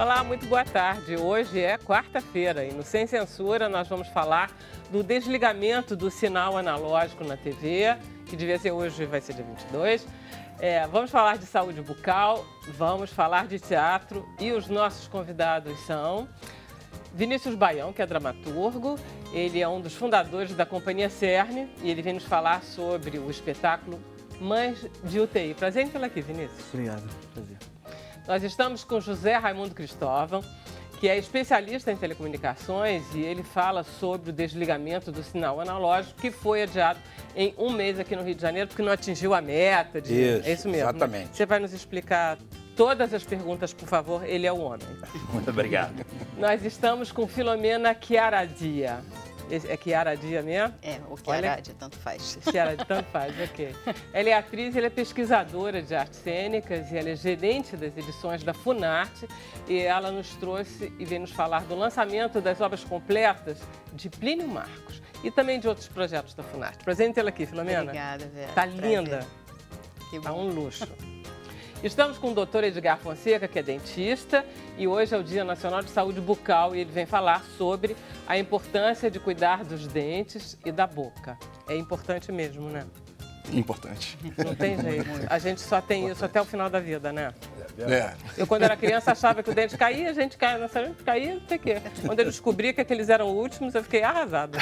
Olá, muito boa tarde. Hoje é quarta-feira e no Sem Censura nós vamos falar do desligamento do sinal analógico na TV, que devia ser hoje, vai ser dia 22. Vamos falar de saúde bucal, vamos falar de teatro e os nossos convidados são Vinícius Baião, que é dramaturgo, ele é um dos fundadores da Companhia Cerne e ele vem nos falar sobre o espetáculo Mães de UTI. Prazer em tê-lo aqui, Vinícius. Obrigado, prazer. Nós estamos com José Raimundo Cristóvão, que é especialista em telecomunicações e ele fala sobre o desligamento do sinal analógico que foi adiado em um mês aqui no Rio de Janeiro porque não atingiu a meta. Isso, é isso mesmo. exatamente. Né? Você vai nos explicar todas as perguntas, por favor. Ele é o homem. Muito obrigado. Nós estamos com Filomena Chiaradia. É Chiaradia mesmo? É, o Chiaradia, tanto faz. Chiaradia, tanto faz, ok. Ela é atriz, ela é pesquisadora de artes cênicas e ela é gerente das edições da Funarte e ela nos trouxe e veio nos falar do lançamento das obras completas de Plínio Marcos e também de outros projetos da Funarte. Prazer em tê-la aqui, Filomena. Obrigada, Vera. Tá linda. Que bom. Tá um luxo. Estamos com o Dr. Edgar Fonseca, que é dentista, e hoje é o Dia Nacional de Saúde Bucal e ele vem falar sobre a importância de cuidar dos dentes e da boca. É importante mesmo, né? Importante. Não tem jeito. A gente só tem isso até o final da vida, né? É. Eu, quando era criança, achava que o dente caía, a gente caía, não sabia que caía, não sei o quê. Quando eu descobri que aqueles eram últimos, eu fiquei arrasada.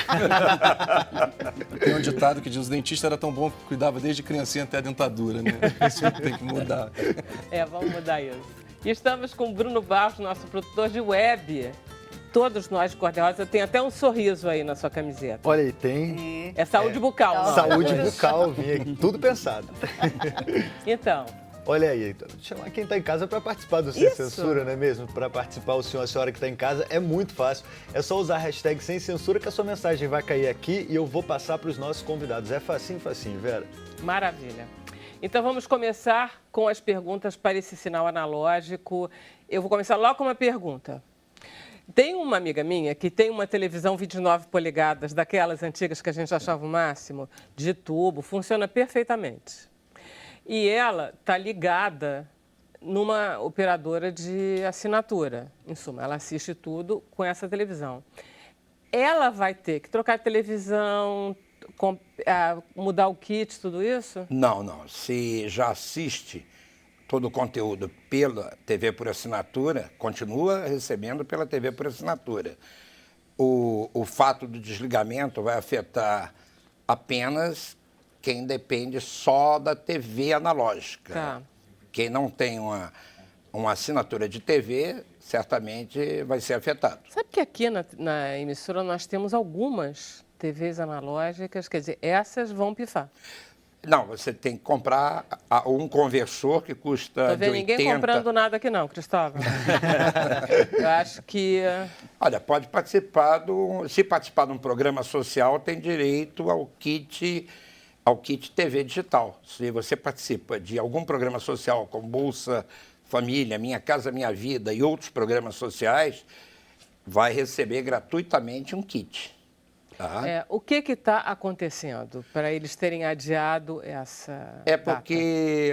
Tem um ditado que diz: o dentista era tão bom que cuidava desde criancinha até a dentadura, né? Isso tem que mudar. Vamos mudar isso. E estamos com o Bruno Barros, nosso produtor de web. Todos nós de Cor-de-Rosa tem até um sorriso aí na sua camiseta. Olha aí, tem É saúde bucal, não? saúde bucal, vinha aqui, tudo pensado. Então, Olha aí, chamar quem está em casa para participar do Sem Isso. Censura, não é mesmo? Para participar, o senhor, a senhora que está em casa, é muito fácil. É só usar a hashtag Sem Censura que a sua mensagem vai cair aqui e eu vou passar para os nossos convidados. É facinho, facinho, Vera. maravilha. Então vamos começar com as perguntas para esse sinal analógico. Eu vou começar logo com uma pergunta. Tem uma amiga minha que tem uma televisão 29 polegadas, daquelas antigas que a gente achava o máximo, de tubo, funciona perfeitamente. E ela está ligada numa operadora de assinatura. Em suma, ela assiste tudo com essa televisão. Ela vai ter que trocar a televisão, mudar o kit, tudo isso? Não. Se já assiste todo o conteúdo pela TV por assinatura, continua recebendo pela TV por assinatura. O fato do desligamento vai afetar apenas quem depende só da TV analógica. Tá. Quem não tem uma assinatura de TV, certamente vai ser afetado. Sabe que aqui na emissora nós temos algumas TVs analógicas, quer dizer, essas vão pifar. Não, você tem que comprar um conversor que custa Tô vendo de 80... ninguém comprando nada aqui não, Cristóvão. Eu acho que... Olha, pode participar se participar de um programa social, tem direito ao kit TV digital. Se você participa de algum programa social, como Bolsa Família, Minha Casa Minha Vida e outros programas sociais, vai receber gratuitamente um kit. Tá? O que está acontecendo para eles terem adiado essa É data? porque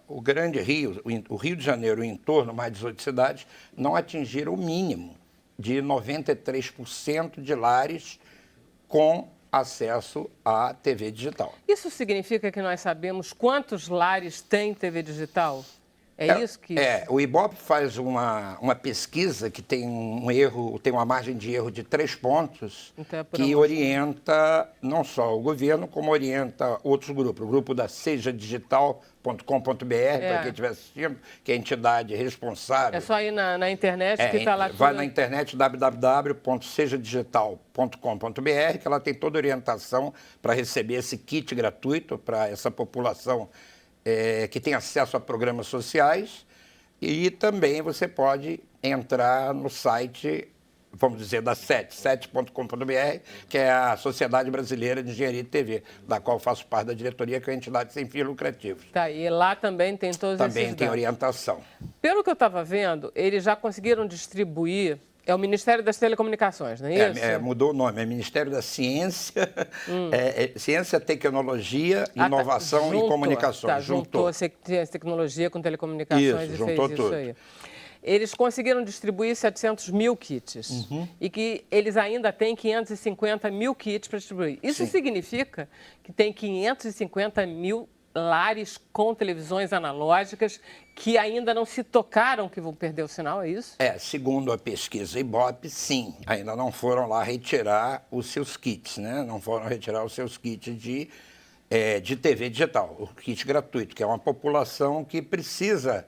o Grande Rio, o Rio de Janeiro e o entorno, mais 18 cidades, não atingiram o mínimo de 93% de lares com acesso à TV digital. Isso significa que nós sabemos quantos lares têm TV digital? É isso que... O Ibope faz uma pesquisa que tem tem uma margem de erro de 3 pontos, Então, que orienta não só o governo, como orienta outros grupos. O grupo da sejadigital.com.br, para quem estiver assistindo, que é a entidade responsável. É só ir na internet que está lá tudo. Vai na internet www.sejadigital.com.br, que ela tem toda a orientação para receber esse kit gratuito para essa população que tem acesso a programas sociais, e também você pode entrar no site, vamos dizer, da SET.com.br, que é a Sociedade Brasileira de Engenharia de TV, da qual faço parte da diretoria, que é uma entidade sem fins lucrativos. Tá, e lá também tem todos esses Também tem dados. orientação. Pelo que eu estava vendo, eles já conseguiram distribuir... É o Ministério das Telecomunicações, não é isso? Mudou o nome, é Ministério da Ciência, Ciência, Tecnologia, Inovação e Comunicações. Juntou ciência, tecnologia com telecomunicações Isso, e juntou fez tudo. isso aí. eles conseguiram distribuir 700 mil kits e que eles ainda têm 550 mil kits para distribuir. Isso significa que tem 550 mil lares com televisões analógicas que ainda não se tocaram que vão perder o sinal, é isso? Segundo a pesquisa Ibope, sim, ainda não foram lá retirar os seus kits, né? Não foram retirar os seus kits de TV digital, o kit gratuito, que é uma população que precisa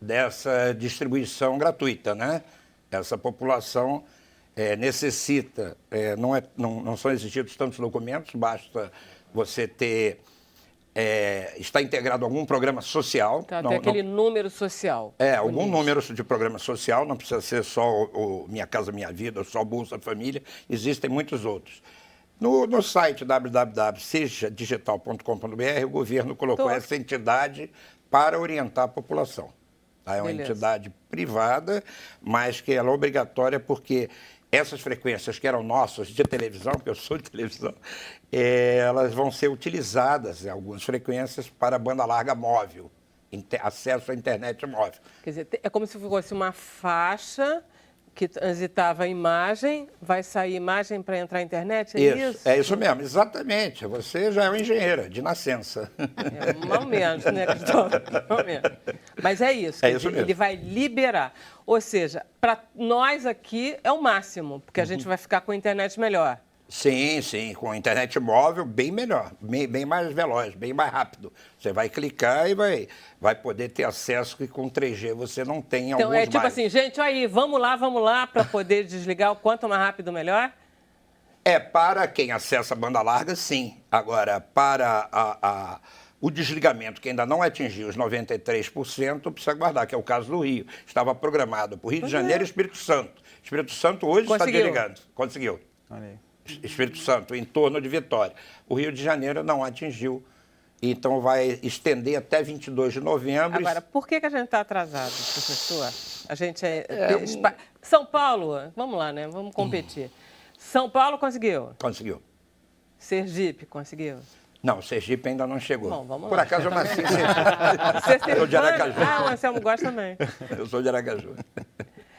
dessa distribuição gratuita, né? Essa população necessita, não são exigidos tantos documentos, basta você está integrado a algum programa social. Tem aquele número social. Algum número de programa social, não precisa ser só o Minha Casa Minha Vida, ou só o Bolsa Família, existem muitos outros. No site www.sejadigital.com.br, o governo colocou essa entidade para orientar a população. Tá? É uma entidade privada, mas que ela é obrigatória porque essas frequências que eram nossas de televisão, porque eu sou de televisão, elas vão ser utilizadas, algumas frequências, para banda larga móvel, acesso à internet móvel. Quer dizer, é como se fosse uma faixa que transitava a imagem, vai sair imagem para entrar a internet, isso? É isso mesmo, exatamente. Você já é uma engenheira, de nascença. Mal menos, né, Cristóvão? Mal menos. Mas é isso, isso mesmo. Ele vai liberar. Ou seja, para nós aqui é o máximo, porque a gente vai ficar com a internet melhor. Sim, com a internet móvel bem melhor, bem mais veloz, bem mais rápido. Você vai clicar e vai poder ter acesso que com 3G você não tem em alguns Então, tipo bairros. assim, gente, aí, vamos lá, para poder desligar o quanto mais rápido, melhor? Para quem acessa a banda larga, sim. Agora, para o desligamento, que ainda não atingiu os 93%, precisa aguardar, que é o caso do Rio. Estava programado para o Rio de Janeiro e Espírito Santo. Espírito Santo hoje está desligando. Conseguiu. Olha aí. Espírito Santo, em torno de Vitória. O Rio de Janeiro não atingiu, então vai estender até 22 de novembro. Agora, por que a gente está atrasado, professor? A gente São Paulo, vamos lá, né? Vamos competir. São Paulo conseguiu? Conseguiu. Sergipe conseguiu? Não, Sergipe ainda não chegou. Bom, vamos Por lá. acaso eu nasci em Você Sergipe. Eu sou de Aracaju. O Anselmo gosta também. Eu sou de Aracaju.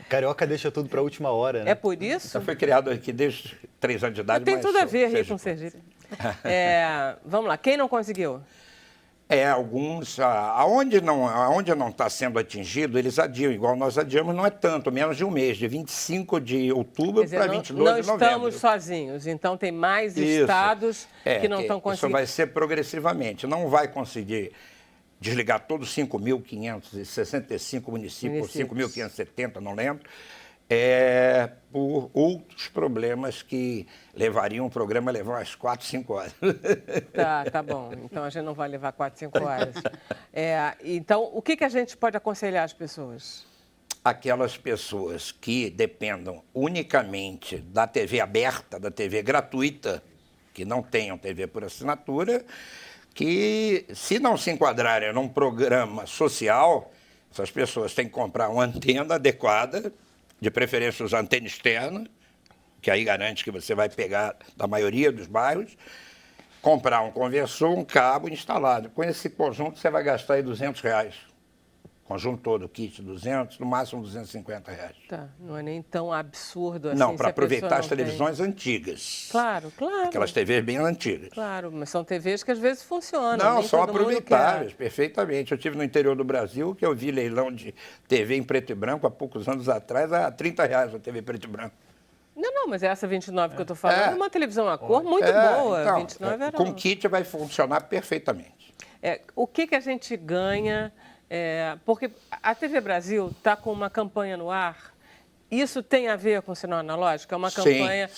Carioca deixa tudo para a última hora, né? É por isso? Já foi criado aqui desde 3 anos de idade. Tem mas tudo a ver sou aí com Sergipe. Vamos lá, quem não conseguiu? Alguns, aonde não está sendo atingido, eles adiam, igual nós adiamos, não é tanto, menos de um mês, de 25 de outubro para 22 de novembro. Não estamos sozinhos, então tem mais estados que não estão conseguindo. Isso vai ser progressivamente, não vai conseguir desligar todos os 5.565 municípios, 5.570, não lembro, por outros problemas que levariam o programa a levar umas 4, 5 horas. Tá bom. Então a gente não vai levar 4, 5 horas. Então, o que a gente pode aconselhar as pessoas? Aquelas pessoas que dependam unicamente da TV aberta, da TV gratuita, que não tenham TV por assinatura, que se não se enquadrarem num programa social, essas pessoas têm que comprar uma antena adequada, de preferência usar antena externa, que aí garante que você vai pegar da maioria dos bairros, comprar um conversor, um cabo instalado. Com esse conjunto você vai gastar aí R$200. Conjunto todo, kit 200, no máximo R$250. Tá, não é nem tão absurdo assim. Não, para aproveitar as televisões antigas. Claro. Aquelas TVs bem antigas. Claro, mas são TVs que às vezes funcionam. Não, são aproveitáveis, perfeitamente. Eu estive no interior do Brasil, que eu vi leilão de TV em preto e branco há poucos anos atrás, a R$30 a TV preto e branco. Não, mas essa 29 que eu estou falando é uma televisão a cor muito boa. Então, 29 era... Com kit vai funcionar perfeitamente. O que a gente ganha... porque a TV Brasil está com uma campanha no ar. Isso tem a ver com o sinal analógico? É uma campanha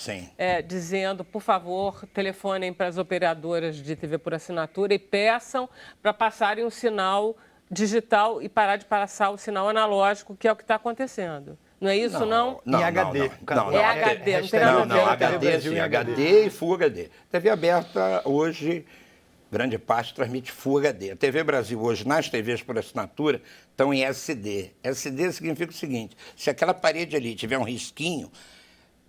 dizendo, por favor, telefonem para as operadoras de TV por assinatura e peçam para passarem o sinal digital e parar de passar o sinal analógico, que é o que está acontecendo. Não é isso, não? Em HD. Não, é HD, não tem nada a ver. Não, HD, sim, HD e Full HD. TV aberta hoje... grande parte transmite Full HD. A TV Brasil hoje, nas TVs por assinatura, estão em SD. SD significa o seguinte, se aquela parede ali tiver um risquinho,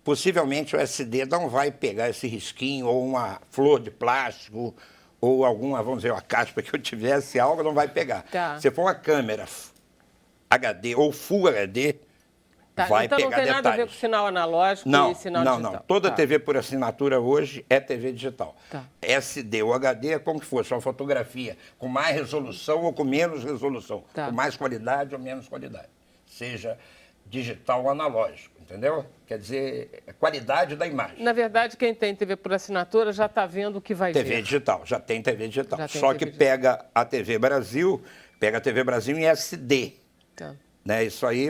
possivelmente o SD não vai pegar esse risquinho, ou uma flor de plástico, ou alguma, vamos dizer, uma caspa que eu tivesse, algo não vai pegar. Tá. Se for uma câmera HD ou Full HD, Tá, vai então não pegar tem nada a ver com detalhes. sinal analógico Não, e sinal não, digital. não. Toda Tá. TV por assinatura hoje é TV digital. Tá. SD ou HD é como que fosse uma fotografia com mais resolução ou com menos resolução, Tá. com mais qualidade ou menos qualidade. Seja digital ou analógico, entendeu? Quer dizer, é qualidade da imagem. Na verdade, quem tem TV por assinatura já está vendo o que vai TV ver. digital, já tem TV digital. Já tem Só TV que digital. pega a TV Brasil em SD. Tá. Né? Isso aí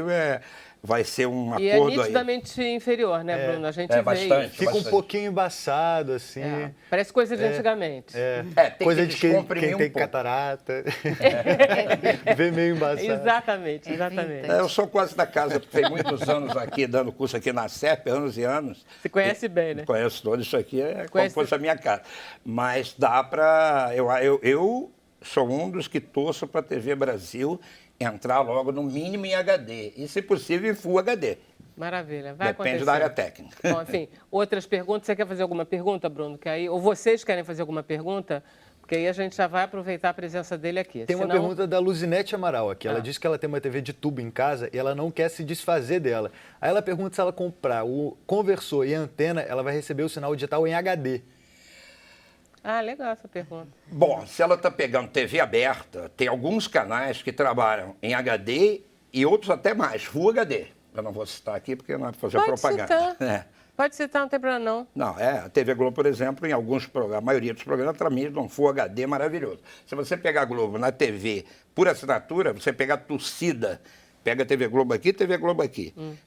vai ser um E é acordo aí. nitidamente inferior, né, Bruno? A gente É vê bastante. isso. Fica um Bastante. pouquinho embaçado, assim. Parece coisa de antigamente. Tem Coisa que de quem descomprimir um tem pouco. catarata. Vê meio embaçado. Exatamente, exatamente. Eu sou quase da casa, porque tem muitos anos aqui, dando curso aqui na SEP, anos e anos. Você conhece bem, né? Conheço todo isso aqui, como Conhece- fosse a minha casa. Mas dá para... Eu sou um dos que torço para a TV Brasil entrar logo no mínimo em HD. E, se possível, em Full HD. Maravilha, vai Depende acontecer. da área técnica. Bom, enfim, outras perguntas. Você quer fazer alguma pergunta, Bruno? Que aí, ou vocês querem fazer alguma pergunta? Porque aí a gente já vai aproveitar a presença dele aqui. Tem uma Senão- pergunta da Luzinete Amaral aqui. Ela disse que ela tem uma TV de tubo em casa e ela não quer se desfazer dela. Aí ela pergunta se ela comprar o conversor e a antena, ela vai receber o sinal digital em HD. Ah, legal essa pergunta. Bom, se ela está pegando TV aberta, tem alguns canais que trabalham em HD e outros até mais, Full HD. Eu não vou citar aqui porque não é para fazer Pode propaganda. citar. É. Pode citar, não tem problema não. Não, a TV Globo, por exemplo, em alguns programas, a maioria dos programas transmite um Full HD maravilhoso. Se você pegar a Globo na TV por assinatura, você pega a torcida, pega a TV Globo aqui,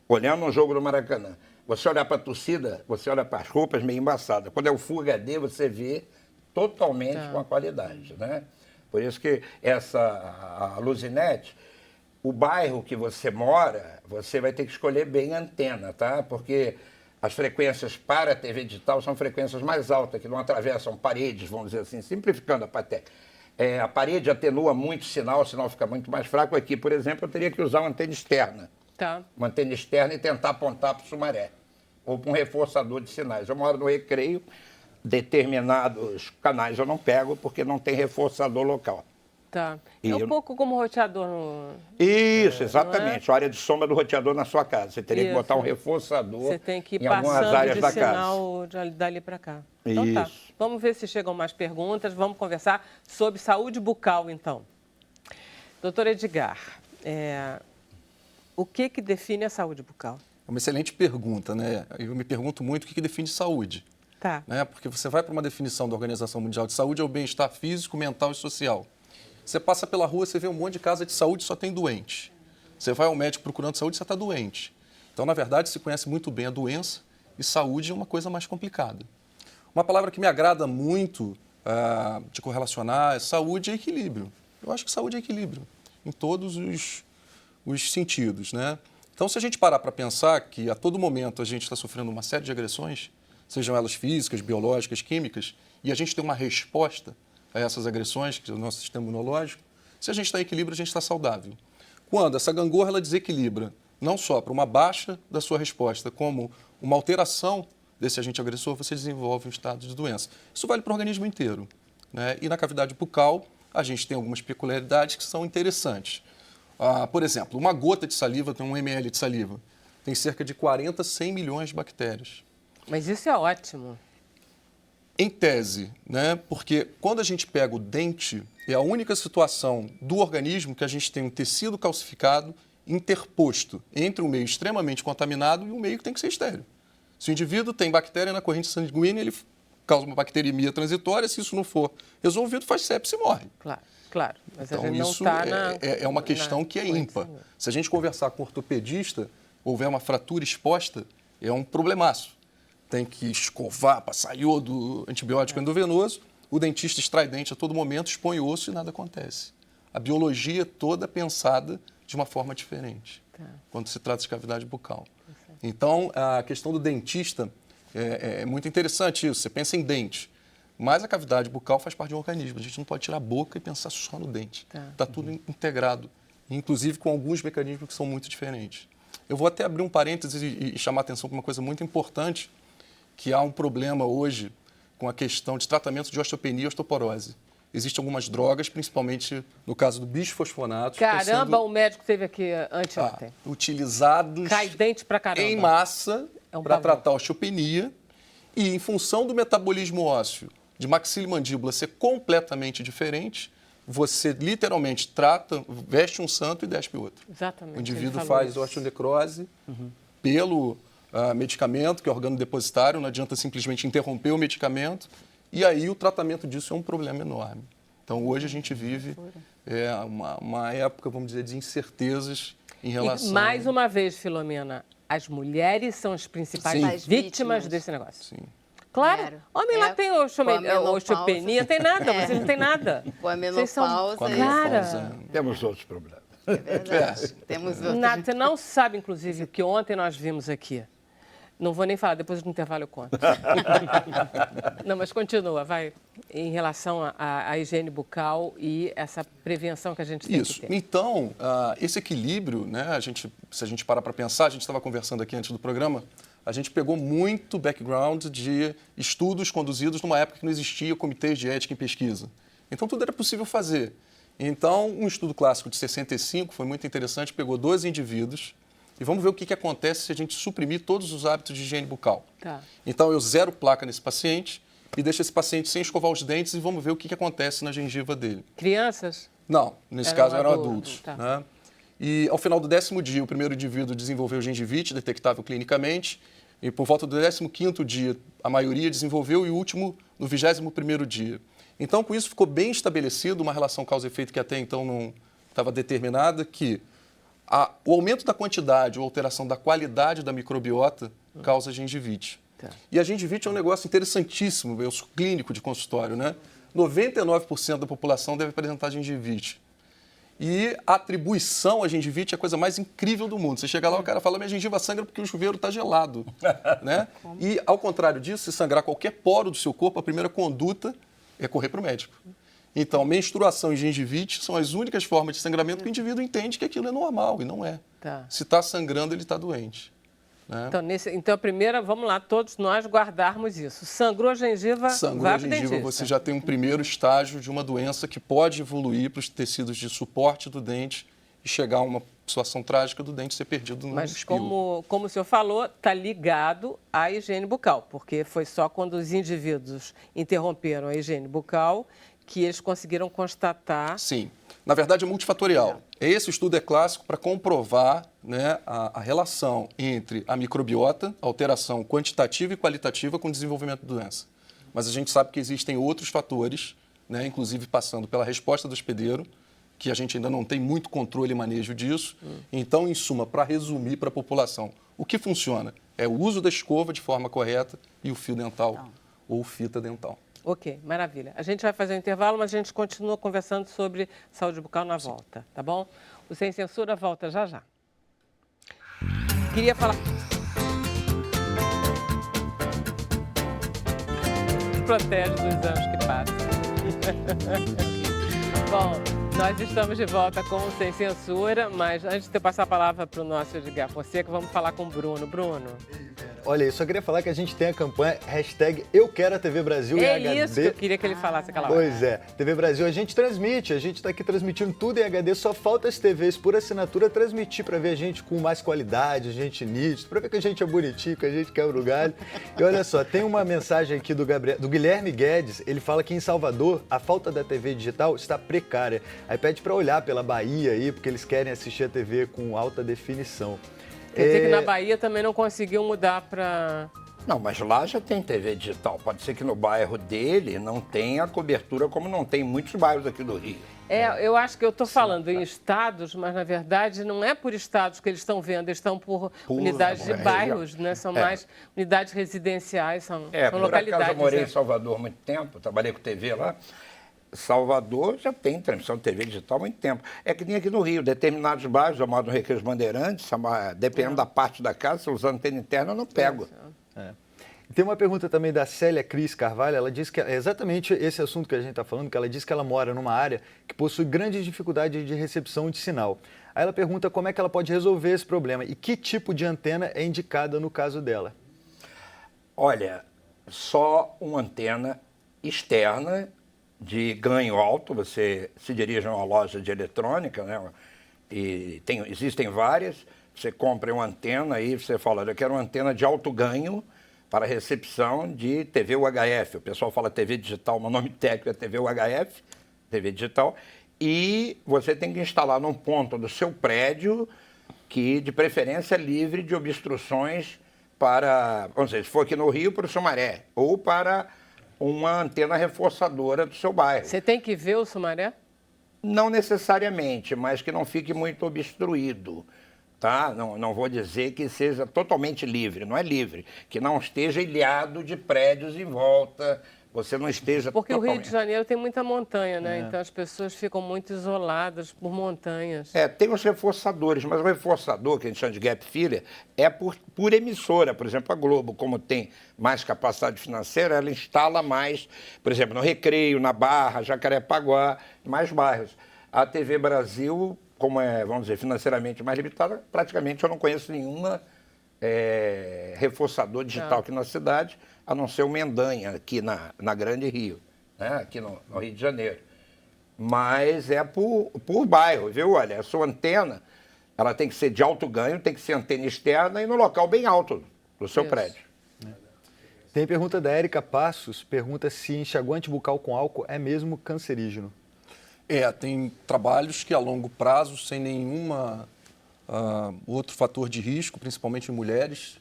olhando um jogo do Maracanã. Você olhar para a torcida, você olha para as roupas meio embaçadas. Quando é o Full HD, você vê totalmente com a qualidade, né? Por isso que a Luzinete, o bairro que você mora, você vai ter que escolher bem a antena, tá? Porque as frequências para a TV digital são frequências mais altas, que não atravessam paredes, vamos dizer assim, simplificando a patética. A parede atenua muito o sinal fica muito mais fraco. Aqui, por exemplo, eu teria que usar uma antena externa. Tá. Uma antena externa e tentar apontar para o Sumaré. Ou para um reforçador de sinais. Eu moro no Recreio, determinados canais eu não pego porque não tem reforçador local. Tá. E É um eu- pouco como roteador no... Isso, exatamente. A área de sombra do roteador na sua casa. Você teria que Isso. botar um reforçador Você tem que ir em algumas passando áreas de da casa. sinal dali para cá. Então tá. Isso. Vamos ver se chegam mais perguntas. Vamos conversar sobre saúde bucal, então. Doutor Edgar, o que define a saúde bucal? É uma excelente pergunta, né? Eu me pergunto muito o que define saúde. Tá. Né? Porque você vai para uma definição da Organização Mundial de Saúde, é o bem-estar físico, mental e social. Você passa pela rua, você vê um monte de casa de saúde, só tem doente. Você vai ao médico procurando saúde, você está doente. Então, na verdade, se conhece muito bem a doença e saúde é uma coisa mais complicada. Uma palavra que me agrada muito de correlacionar é saúde e equilíbrio. Eu acho que saúde é equilíbrio em todos os sentidos, né? Então, se a gente parar para pensar que a todo momento a gente está sofrendo uma série de agressões, sejam elas físicas, biológicas, químicas, e a gente tem uma resposta a essas agressões, que é o nosso sistema imunológico, se a gente está em equilíbrio, a gente está saudável. Quando essa gangorra ela desequilibra, não só para uma baixa da sua resposta, como uma alteração desse agente agressor, você desenvolve um estado de doença. Isso vale para o organismo inteiro, né? E na cavidade bucal, a gente tem algumas peculiaridades que são interessantes. Por exemplo, uma gota de saliva, tem 1 ml de saliva, tem cerca de 40 a 100 milhões de bactérias. Mas isso é ótimo. Em tese, né? Porque quando a gente pega o dente, é a única situação do organismo que a gente tem um tecido calcificado interposto entre um meio extremamente contaminado e um meio que tem que ser estéril. Se o indivíduo tem bactéria na corrente sanguínea, ele causa uma bacteremia transitória, se isso não for resolvido, faz sepse e morre. Claro, claro. Mas a Então, gente não isso está é uma questão que é ímpar. Se a gente conversar com um ortopedista, houver uma fratura exposta, é um problemaço. Tem que escovar, passar iodo, antibiótico endovenoso, o dentista extrai dente a todo momento, expõe o osso e nada acontece. A biologia toda pensada de uma forma diferente, quando se trata de cavidade bucal. Então, a questão do dentista é muito interessante isso. Você pensa em dente, mas a cavidade bucal faz parte de um organismo. A gente não pode tirar a boca e pensar só no dente. Está tudo integrado, inclusive com alguns mecanismos que são muito diferentes. Eu vou até abrir um parênteses e chamar a atenção para uma coisa muito importante, que há um problema hoje com a questão de tratamento de osteopenia e osteoporose. Existem algumas drogas, principalmente no caso do bisfosfonato. Caramba, o médico esteve aqui anteontem. Utilizados Cai dente pra caramba. em massa É um para pavor. tratar a osteopenia. E em função do metabolismo ósseo de maxila e mandíbula ser completamente diferente, você literalmente trata, veste um santo e despe outro. Exatamente. O indivíduo ele falou faz isso. osteonecrose pelo medicamento, que é organo depositário, não adianta simplesmente interromper o medicamento, e aí o tratamento disso é um problema enorme. Então, hoje a gente vive uma época, vamos dizer, de incertezas em relação... E mais uma vez, Filomena, as mulheres são as principais Sim. As vítimas vítimas. desse negócio. Sim. Claro. Homem lá tem com a menopausa. osteopenia, tem nada, É. vocês não têm nada. Com a Vocês são- menopausa. Com a Cara, menopausa. Temos outros problemas. É verdade. Temos outros. nada. Você não sabe, inclusive, o que ontem nós vimos aqui. Não vou nem falar, depois do intervalo eu conto. Não, mas continua, vai. Em relação à higiene bucal e essa prevenção que a gente tem Isso. que ter. Então, esse equilíbrio, né, se a gente parar para pensar, a gente estava conversando aqui antes do programa, a gente pegou muito background de estudos conduzidos numa época que não existia comitês de ética em pesquisa. Então, tudo era possível fazer. Então, um estudo clássico de 65 foi muito interessante, pegou 12 indivíduos e vamos ver o que acontece se a gente suprimir todos os hábitos de higiene bucal. Tá. Então, eu zero placa nesse paciente e deixo esse paciente sem escovar os dentes e vamos ver o que acontece na gengiva dele. Crianças? Não, nesse Eram caso eram adultos, adultos. tá. Né? E ao final do 10º dia, o primeiro indivíduo desenvolveu gengivite, detectável clinicamente, e por volta do 15º dia, a maioria desenvolveu, e o último no 21º dia. Então, com isso, ficou bem estabelecido uma relação causa-efeito que até então não estava determinada, que o aumento da quantidade ou alteração da qualidade da microbiota causa gengivite. Tá. E a gengivite é um negócio interessantíssimo, eu sou clínico de consultório, né? 99% da população deve apresentar gengivite. E a atribuição à gengivite é a coisa mais incrível do mundo. Você chega lá, o cara fala, minha gengiva sangra porque o chuveiro está gelado. Né? E, ao contrário disso, se sangrar qualquer poro do seu corpo, a primeira conduta é correr para o médico. Então, menstruação e gengivite são as únicas formas de sangramento que o indivíduo entende que aquilo é normal, e não é. Tá. Se está sangrando, ele está doente. Né? Então, a primeira, vamos lá, todos nós guardarmos isso. Sangrou a gengiva, Sangrou vai a pro gengiva, dentista. você já tem um primeiro estágio de uma doença que pode evoluir para os tecidos de suporte do dente e chegar a uma situação trágica do dente ser perdido no Mas espirro. como o senhor falou, está ligado à higiene bucal, porque foi só quando os indivíduos interromperam a higiene bucal que eles conseguiram constatar. Sim. Na verdade, é multifatorial. Esse estudo é clássico para comprovar, né, a relação entre a microbiota, a alteração quantitativa e qualitativa com o desenvolvimento da doença. Mas a gente sabe que existem outros fatores, né, inclusive passando pela resposta do hospedeiro, que a gente ainda não tem muito controle e manejo disso. Então, em suma, para resumir para a população, o que funciona é o uso da escova de forma correta e o fio dental ou fita dental. Ok, maravilha. A gente vai fazer um intervalo, mas a gente continua conversando sobre saúde bucal na volta, tá bom? O Sem Censura volta já já. Queria falar... Protege dos anos que passam. Bom, nós estamos de volta com o Sem Censura, mas antes de eu passar a palavra para o nosso Edgar Fonseca, vamos falar com o Bruno. Bruno. Olha, eu só queria falar que a gente tem a campanha #EuQueroTVBrasil em HD. É isso que eu queria que ele falasse aquela hora. Pois é, TV Brasil, a gente transmite, a gente está aqui transmitindo tudo em HD, só falta as TVs por assinatura transmitir para ver a gente com mais qualidade, a gente nítido, para ver que a gente é bonitinho, que a gente quebra o galho. E olha só, tem uma mensagem aqui do Guilherme Guedes, ele fala que em Salvador a falta da TV digital está precária. Aí pede para olhar pela Bahia aí, porque eles querem assistir a TV com alta definição. Quer dizer que na Bahia também não conseguiu mudar para... Não, mas lá já tem TV digital. Pode ser que no bairro dele não tenha cobertura como não tem em muitos bairros aqui do Rio. Eu acho que eu estou falando em estados, mas na verdade não é por estados que eles estão vendo, eles estão por unidades de bairros, né? São mais unidades residenciais, são Por localidades. acaso eu morei em Salvador há muito tempo, trabalhei com TV lá. Salvador já tem transmissão de TV digital há muito tempo. É que nem aqui no Rio, determinados bairros, a modo do Recreio Bandeirantes, dependendo da parte da casa, se usando antena interna, eu não pego. Tem uma pergunta também da Célia Cris Carvalho, ela diz que é exatamente esse assunto que a gente está falando, que ela diz que ela mora numa área que possui grande dificuldade de recepção de sinal. Aí ela pergunta como é que ela pode resolver esse problema e que tipo de antena é indicada no caso dela. Olha, só uma antena externa de ganho alto. Você se dirige a uma loja de eletrônica, né? E existem várias. Você compra uma antena e você fala, eu quero uma antena de alto ganho para recepção de TV UHF. O pessoal fala TV digital, mas o nome técnico é TV UHF, TV digital. E você tem que instalar num ponto do seu prédio que, de preferência, é livre de obstruções para, vamos dizer, se for aqui no Rio, para o Sumaré, ou para uma antena reforçadora do seu bairro. Você tem que ver o Sumaré? Não necessariamente, mas que não fique muito obstruído. Tá? Não vou dizer que seja totalmente livre, não é livre, que não esteja ilhado de prédios em volta, você não esteja Porque totalmente... o Rio de Janeiro tem muita montanha, né? Então as pessoas ficam muito isoladas por montanhas. Tem os reforçadores, mas o reforçador, que a gente chama de gap filler, é por emissora. Por exemplo, a Globo, como tem mais capacidade financeira, ela instala mais, por exemplo, no Recreio, na Barra, Jacarepaguá, mais bairros. A TV Brasil, como é, vamos dizer, financeiramente mais limitada, praticamente eu não conheço nenhuma reforçador digital aqui na cidade, a não ser o Mendanha, aqui na Grande Rio, né? Aqui no Rio de Janeiro. Mas é por bairro, viu? Olha, a sua antena, ela tem que ser de alto ganho, tem que ser antena externa e no local bem alto do seu prédio. Tem pergunta da Érica Passos, pergunta se enxaguante bucal com álcool é mesmo cancerígeno. Tem trabalhos que a longo prazo, sem nenhuma outro fator de risco, principalmente em mulheres,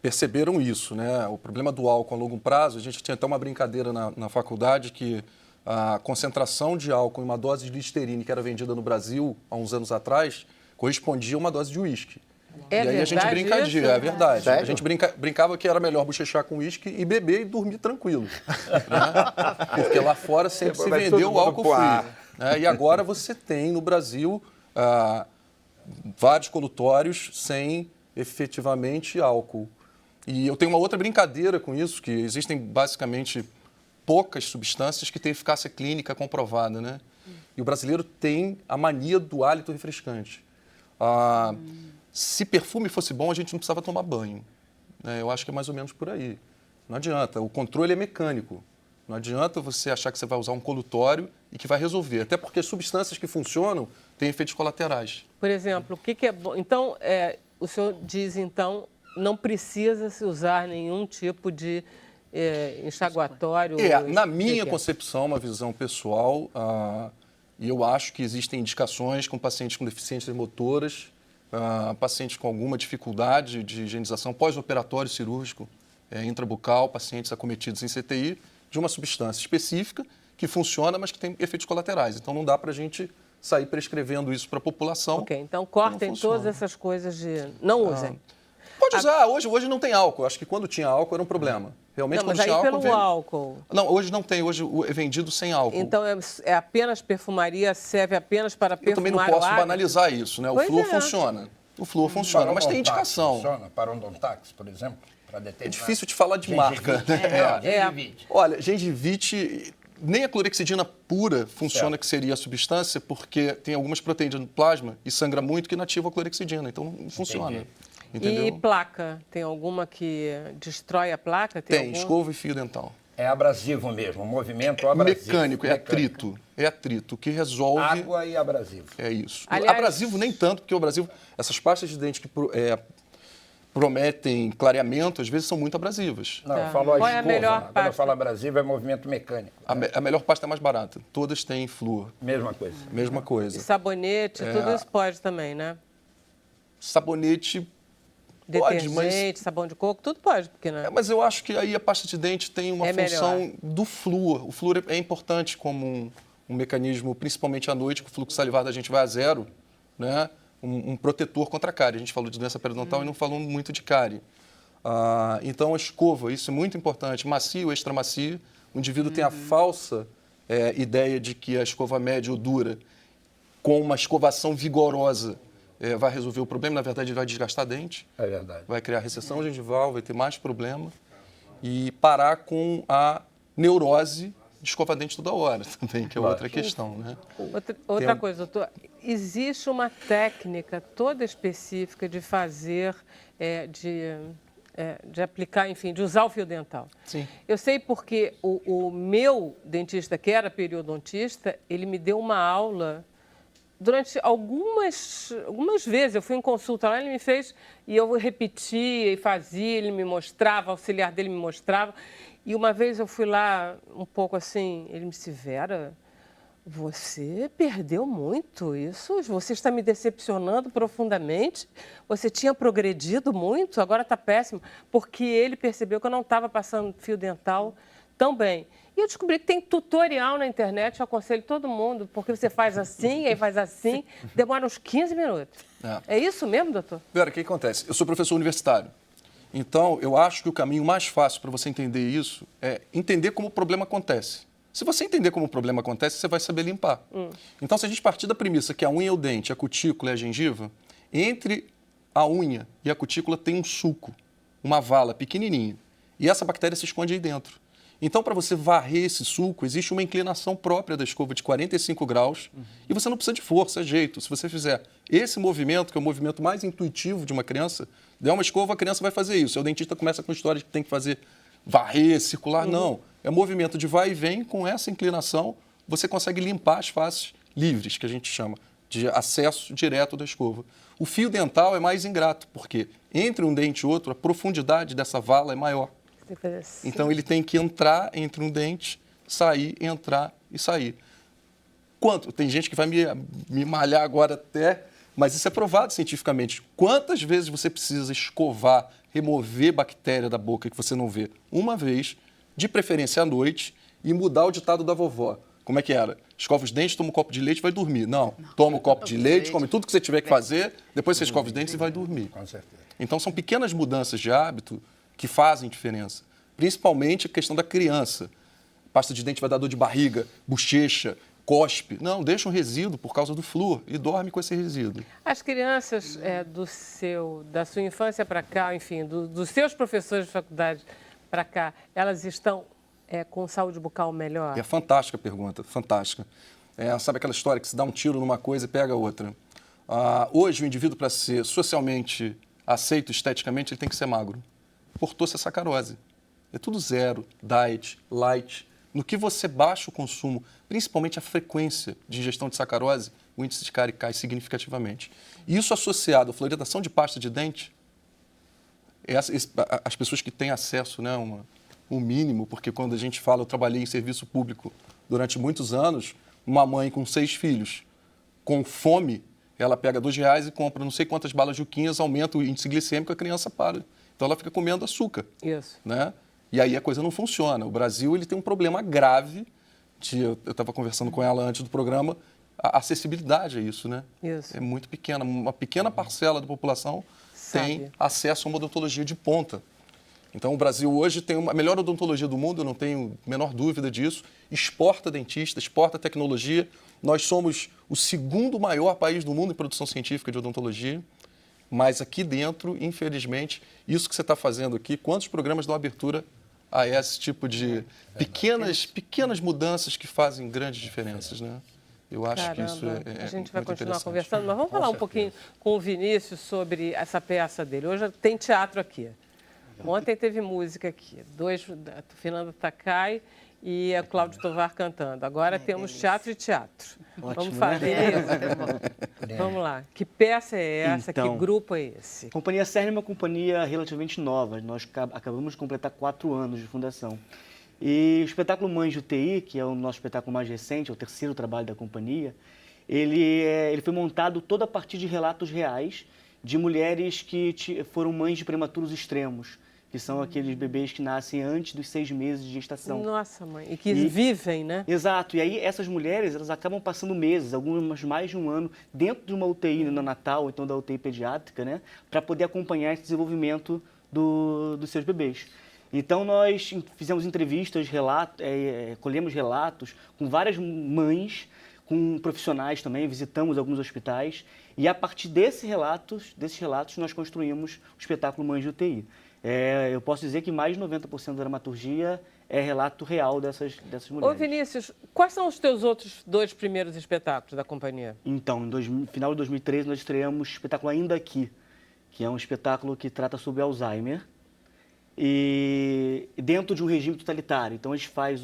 perceberam isso, né? O problema do álcool a longo prazo, a gente tinha até uma brincadeira na faculdade que a concentração de álcool em uma dose de Listerine que era vendida no Brasil há uns anos atrás correspondia a uma dose de uísque. E aí a gente brinca isso? é verdade. Sério? A gente brincava que era melhor bochechar com uísque e beber e dormir tranquilo. Né? Porque lá fora sempre se vendeu o álcool free. Né? E agora você tem no Brasil vários colutórios sem efetivamente álcool. E eu tenho uma outra brincadeira com isso, que existem basicamente poucas substâncias que têm eficácia clínica comprovada, né? E o brasileiro tem a mania do hálito refrescante. Se perfume fosse bom, a gente não precisava tomar banho. Né? Eu acho que é mais ou menos por aí. Não adianta, o controle é mecânico. Não adianta você achar que você vai usar um colutório e que vai resolver. Até porque substâncias que funcionam têm efeitos colaterais. Por exemplo, o que é bom? Então, o senhor diz, então, não precisa se usar nenhum tipo de enxaguatório? Na minha concepção, uma visão pessoal, e eu acho que existem indicações com pacientes com deficiências motoras, pacientes com alguma dificuldade de higienização pós-operatório cirúrgico, intrabucal, pacientes acometidos em CTI, de uma substância específica que funciona, mas que tem efeitos colaterais. Então, não dá para a gente sair prescrevendo isso para a população. Ok, então cortem todas essas coisas de... Não usem. Pode usar, hoje não tem álcool. Acho que quando tinha álcool era um problema. Realmente, Não, mas quando tinha aí álcool... pelo álcool. Não, hoje não tem, hoje é vendido sem álcool. Então é apenas perfumaria, serve apenas para perfumar. Eu também não posso banalizar isso, né? O flúor funciona. O flúor funciona, mas tem indicação. Funciona para Parodontax, por exemplo, para determinar... É difícil de falar de marca. Gengivite. Olha, gengivite, nem a clorexidina pura funciona, que seria a substância, porque tem algumas proteínas no plasma e sangra muito que inativa a clorexidina, então não funciona. Entendeu? E placa? Tem alguma que destrói a placa? Tem escova e fio dental. É abrasivo mesmo, o movimento abrasivo. Mecânico, é atrito. É atrito, que resolve... Água e abrasivo. É isso. Aliás... Abrasivo nem tanto, porque o abrasivo, essas pastas de dente que prometem clareamento, às vezes são muito abrasivas. Não, eu falo a Qual é a escova. melhor Quando pasta? eu falo abrasivo, é movimento mecânico. A melhor pasta é mais barata. Todas têm flúor. Mesma coisa. Mesma E coisa. sabonete, tudo isso pode também, né? Sabonete... Detergente, sabão de coco, tudo pode, porque não é. Mas eu acho que aí a pasta de dente tem uma função melhor. do flúor. O flúor é importante como um mecanismo, principalmente à noite, que o fluxo salivar da gente vai a zero, né? Um protetor contra a cárie. A gente falou de doença periodontal e não falou muito de cárie. Então, a escova, isso é muito importante. Macio, extra macio. O indivíduo tem a falsa ideia de que a escova média ou dura, com uma escovação vigorosa, vai resolver o problema. Na verdade, ele vai desgastar a dente. É verdade. Vai criar recessão gengival, vai ter mais problema. E parar com a neurose de escovar dente toda hora também, que é outra questão, né? Outra coisa, doutor, existe uma técnica toda específica de fazer, de de aplicar, enfim, de usar o fio dental. Sim. Eu sei porque o meu dentista, que era periodontista, ele me deu uma aula durante algumas vezes. Eu fui em consulta lá, ele me fez e eu repetia e fazia, ele me mostrava, o auxiliar dele me mostrava. E uma vez eu fui lá um pouco assim, ele me disse, Vera, você perdeu muito isso, você está me decepcionando profundamente, você tinha progredido muito, agora está péssimo, porque ele percebeu que eu não estava passando fio dental tão bem. E eu descobri que tem tutorial na internet, eu aconselho todo mundo, porque você faz assim, aí faz assim, demora uns 15 minutos. É isso mesmo, doutor? Vera, o que acontece? Eu sou professor universitário. Então, eu acho que o caminho mais fácil para você entender isso é entender como o problema acontece. Se você entender como o problema acontece, você vai saber limpar. Então, se a gente partir da premissa que a unha é o dente, a cutícula é a gengiva, entre a unha e a cutícula tem um sulco, uma vala pequenininha. E essa bactéria se esconde aí dentro. Então, para você varrer esse sulco, existe uma inclinação própria da escova de 45 graus e você não precisa de força, é jeito. Se você fizer esse movimento, que é o movimento mais intuitivo de uma criança, der uma escova, a criança vai fazer isso. O dentista começa com história de que tem que fazer varrer, circular. Não. É movimento de vai e vem, com essa inclinação, você consegue limpar as faces livres, que a gente chama, de acesso direto da escova. O fio dental é mais ingrato, porque entre um dente e outro, a profundidade dessa vala é maior. Então, ele tem que entrar entre um dente, sair, entrar e sair. Quanto? Tem gente que vai me malhar agora até, mas isso é provado cientificamente. Quantas vezes você precisa escovar, remover bactéria da boca que você não vê? Uma vez, de preferência à noite, e mudar o ditado da vovó. Como é que era? Escova os dentes, toma um copo de leite e vai dormir. Não, toma um copo de leite, come tudo que você tiver que fazer, depois você escova os dentes e vai dormir. Com certeza. Então, são pequenas mudanças de hábito que fazem diferença. Principalmente a questão da criança. Pasta de dente vai dar dor de barriga, bochecha, cospe. Não, deixa um resíduo por causa do flúor e dorme com esse resíduo. As crianças da sua infância para cá, enfim, dos seus professores de faculdade para cá, elas estão com saúde bucal melhor? É fantástica a pergunta, fantástica. Sabe aquela história que se dá um tiro numa coisa e pega outra? Hoje, o indivíduo, para ser socialmente aceito esteticamente, ele tem que ser magro. Cortou-se a sacarose. É tudo zero, diet, light. No que você baixa o consumo, principalmente a frequência de ingestão de sacarose, o índice de cárie cai significativamente. Isso associado à fluoridação de pasta de dente, as pessoas que têm acesso, né, um mínimo, porque quando a gente fala, eu trabalhei em serviço público durante muitos anos, uma mãe com 6 filhos, com fome, ela pega R$2 e compra não sei quantas balas juquinhas, aumenta o índice glicêmico, a criança para. Então ela fica comendo açúcar. Isso. Né? E aí a coisa não funciona. O Brasil ele tem um problema grave, eu estava conversando com ela antes do programa, a acessibilidade a isso, né? Isso. É muito pequena. Uma pequena parcela da população tem acesso a uma odontologia de ponta. Então, o Brasil hoje tem a melhor odontologia do mundo, eu não tenho a menor dúvida disso. Exporta dentista, exporta tecnologia. Nós somos o segundo maior país do mundo em produção científica de odontologia. Mas aqui dentro, infelizmente, isso que você está fazendo aqui, quantos programas dão abertura a esse tipo de pequenas mudanças que fazem grandes diferenças, né? Eu acho que isso é a gente vai muito continuar conversando, mas vamos falar um pouquinho com o Vinícius sobre essa peça dele. Hoje tem teatro aqui. Ontem teve música aqui, Fernanda Takai e a Cláudio Tovar cantando. Agora temos teatro e teatro. Ótimo, vamos fazer isso? Vamos lá. Que peça é essa? Então, que grupo é esse? A Companhia Cern é uma companhia relativamente nova. Nós acabamos de completar 4 anos de fundação. E o espetáculo Mães de UTI, que é o nosso espetáculo mais recente, é o 3º trabalho da companhia, ele foi montado todo a partir de relatos reais de mulheres que foram mães de prematuros extremos, que são aqueles bebês que nascem antes dos 6 meses de gestação. Nossa, mãe. E que vivem, né? Exato. E aí essas mulheres, elas acabam passando meses, algumas mais de um ano, dentro de uma UTI neonatal, ou então da UTI pediátrica, né? Para poder acompanhar esse desenvolvimento dos seus bebês. Então, nós fizemos entrevistas, colhemos relatos com várias mães, com profissionais também, visitamos alguns hospitais. E a partir desses relatos, nós construímos o espetáculo Mães de UTI. Eu posso dizer que mais de 90% da dramaturgia é relato real dessas mulheres. Ô Vinícius, quais são os teus outros 2 primeiros espetáculos da companhia? Então, no final de 2013, nós estreamos o espetáculo Ainda Aqui, que é um espetáculo que trata sobre Alzheimer. e dentro de um regime totalitário. Então, a gente faz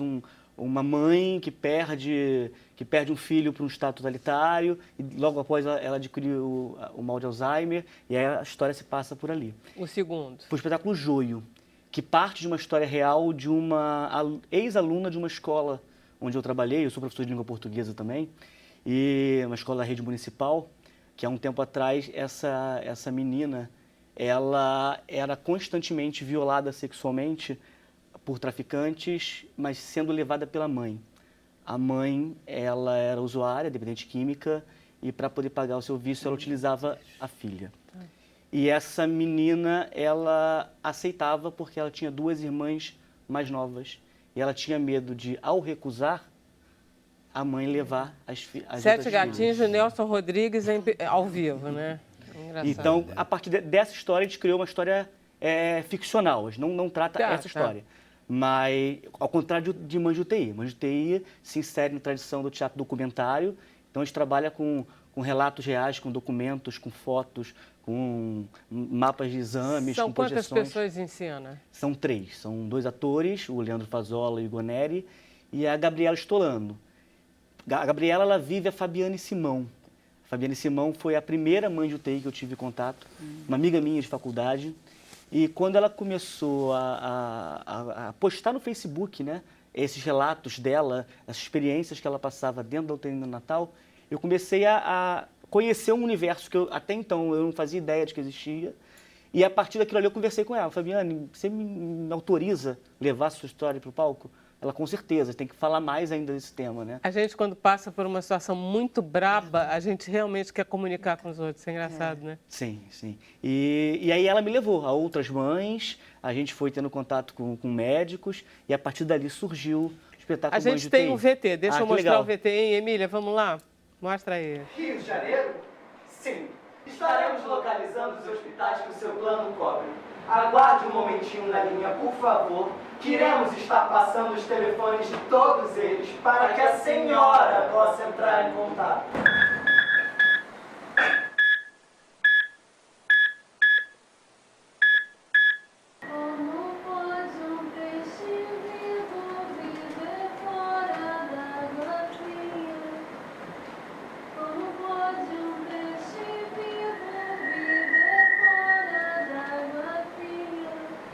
uma mãe que perde um filho para um estado totalitário e logo após ela adquire o mal de Alzheimer e aí a história se passa por ali. O segundo. Foi o espetáculo Joio, que parte de uma história real de uma ex-aluna de uma escola onde eu trabalhei, eu sou professor de língua portuguesa também, e uma escola da rede municipal, que há um tempo atrás essa menina, ela era constantemente violada sexualmente por traficantes, mas sendo levada pela mãe. A mãe, ela era usuária, dependente química, e para poder pagar o seu vício, ela utilizava a filha. E essa menina, ela aceitava porque ela tinha 2 irmãs mais novas. E ela tinha medo de, ao recusar, a mãe levar as outras 7 Gatinhos filhas. de Nelson Rodrigues ao vivo, né? Engraçado. Então, a partir dessa história, a gente criou uma história ficcional. A gente não trata essa história. Mas, ao contrário de Mães de UTI. Mães de UTI se insere na tradição do teatro documentário. Então, a gente trabalha com relatos reais, com documentos, com fotos, com mapas de exames, São com quantas projeções. pessoas em cena? São 3. São 2 atores, o Leandro Fazola e o Igor Neri, e a Gabriela Stolano. A Gabriela, ela vive a Fabiane Simão. A Fabiane Simão foi a primeira mãe de UTI que eu tive contato, uma amiga minha de faculdade. E quando ela começou a postar no Facebook, né, esses relatos dela, as experiências que ela passava dentro da UTI no Natal, eu comecei a conhecer um universo que até então eu não fazia ideia de que existia. E a partir daquilo ali eu conversei com ela. Fabiane, você me autoriza levar a sua história para o palco? Ela, com certeza, tem que falar mais ainda desse tema, né? A gente, quando passa por uma situação muito braba, a gente realmente quer comunicar com os outros. Isso é engraçado, né? Sim, sim. E aí ela me levou a outras mães, a gente foi tendo contato com médicos, e a partir dali surgiu o espetáculo A Mães gente de tem UTI. um VT. Deixa Ah, eu que mostrar legal. o VT, hein, Emília? Vamos lá? Mostra aí. Rio de Janeiro? Sim. Estaremos localizando os hospitais que o seu plano cobre. Aguarde um momentinho na linha, por favor, que iremos estar passando os telefones de todos eles para que a senhora possa entrar em contato. Como pode um peixe vivo viver fora d'água fria? Como pode um peixe vivo viver fora d'água fria?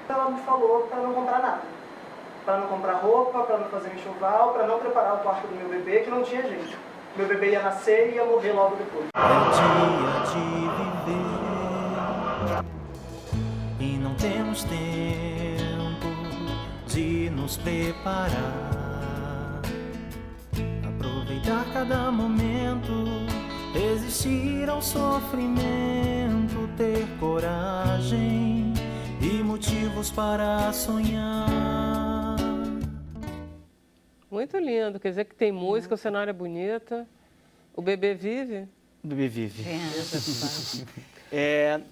Ela me falou para não comprar nada. Para não comprar roupa, para não fazer enxoval, para não preparar o quarto do meu bebê, que não tinha jeito. Meu bebê ia nascer e ia morrer logo depois. É o dia de viver e não temos tempo de nos preparar. Aproveitar cada momento, resistir ao sofrimento, ter coragem e motivos para sonhar. Muito lindo. Quer dizer que tem música, o cenário é bonita. O bebê vive. O bebê vive.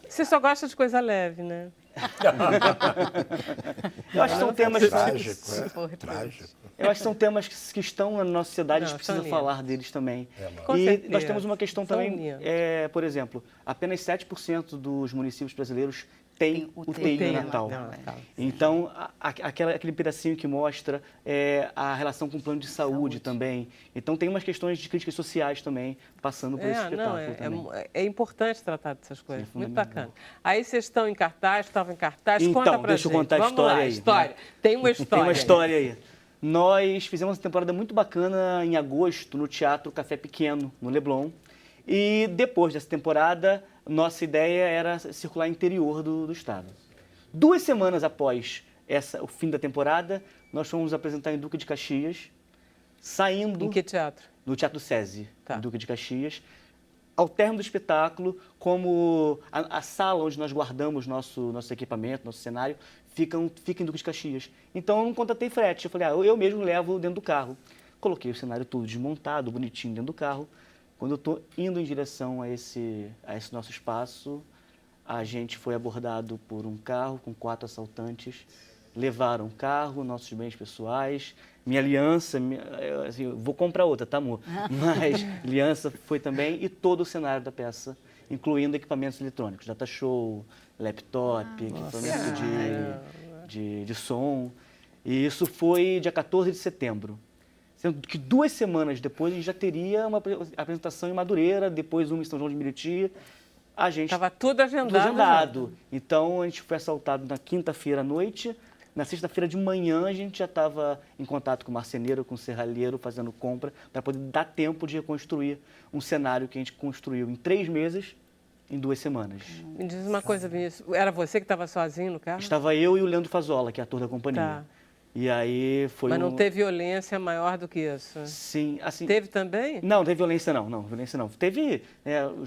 Você só gosta de coisa leve, né? Eu acho que são temas Trágico. Eu acho que são temas que estão na nossa sociedade, a gente Não, precisa são lindos. falar deles também. Com E certeza. nós temos uma questão São também, lindos. por exemplo, apenas 7% dos municípios brasileiros têm UTI UTI no no Natal. Natal. Então, aquele pedacinho que mostra a relação com o plano de saúde também. Então, tem umas questões de críticas sociais também, passando por esse espetáculo também. É importante tratar dessas coisas. Sim, Muito fundamental. bacana. Aí vocês estão em cartaz, estavam em cartaz. Então, Conta pra deixa eu gente. contar a Vamos história lá, aí, história. né? Tem uma história. Tem uma história aí. Nós fizemos uma temporada muito bacana em agosto no Teatro Café Pequeno, no Leblon. E depois dessa temporada, nossa ideia era circular interior do estado. 2 semanas após o fim da temporada, nós fomos apresentar em Duque de Caxias, saindo Em que teatro? no Teatro SESI, Tá. em Duque de Caxias. Ao término do espetáculo, como a sala onde nós guardamos nosso equipamento, nosso cenário, fica em Duque de Caxias. Então eu não contratei frete, eu falei, eu mesmo levo dentro do carro. Coloquei o cenário todo desmontado, bonitinho dentro do carro. Quando eu estou indo em direção a esse nosso espaço, a gente foi abordado por um carro com 4 assaltantes. Levaram o carro, nossos bens pessoais, minha aliança, assim, eu vou comprar outra, tá, amor? Mas aliança foi também, e todo o cenário da peça, incluindo equipamentos eletrônicos, data show, laptop, equipamento de som. E isso foi dia 14 de setembro. Sendo que 2 semanas depois a gente já teria uma apresentação em Madureira, depois uma em São João de Meriti. A gente Estava tudo agendado. tudo agendado. Então a gente foi assaltado na quinta-feira à noite. Na sexta-feira de manhã a gente já estava em contato com o marceneiro, com o serralheiro, fazendo compra, para poder dar tempo de reconstruir um cenário que a gente construiu em 3 meses, em 2 semanas. Me diz uma coisa, Vinícius. Era você que estava sozinho no carro? Estava eu e o Leandro Fazola, que é ator da companhia. Tá. E aí foi Mas não teve violência maior do que isso? Sim, assim... Teve também? Não, teve violência não, violência não. Teve...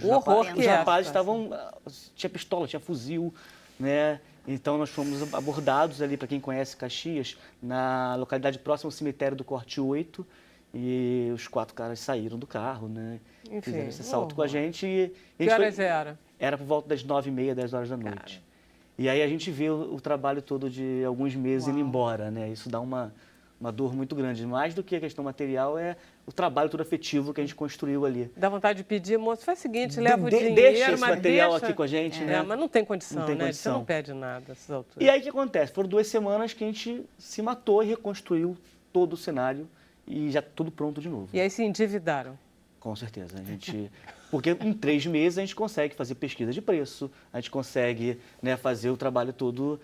O horror que os é rapazes a situação. estavam... Tinha pistola, tinha fuzil, né? Então nós fomos abordados ali, para quem conhece Caxias, na localidade próxima ao cemitério do Corte 8, e os 4 caras saíram do carro, né? Enfim, Fizeram esse assalto com a horror. gente. E a Que gente horas era? Era por volta das 9h30, 10 horas da noite. E aí a gente vê o trabalho todo de alguns meses indo embora, né? Isso dá uma dor muito grande. Mais do que a questão material, é o trabalho todo afetivo que a gente construiu ali. Dá vontade de pedir, moço, faz o seguinte, leva o dinheiro, Deixa esse mas material deixa... aqui com a gente, É, né? mas não tem condição, Não tem né? condição. Você não pede nada nessas alturas. E aí o que acontece? Foram 2 semanas que a gente se matou e reconstruiu todo o cenário e já tudo pronto de novo. E aí se endividaram. Com certeza. Porque em 3 meses a gente consegue fazer pesquisa de preço, a gente consegue, né, fazer o trabalho todo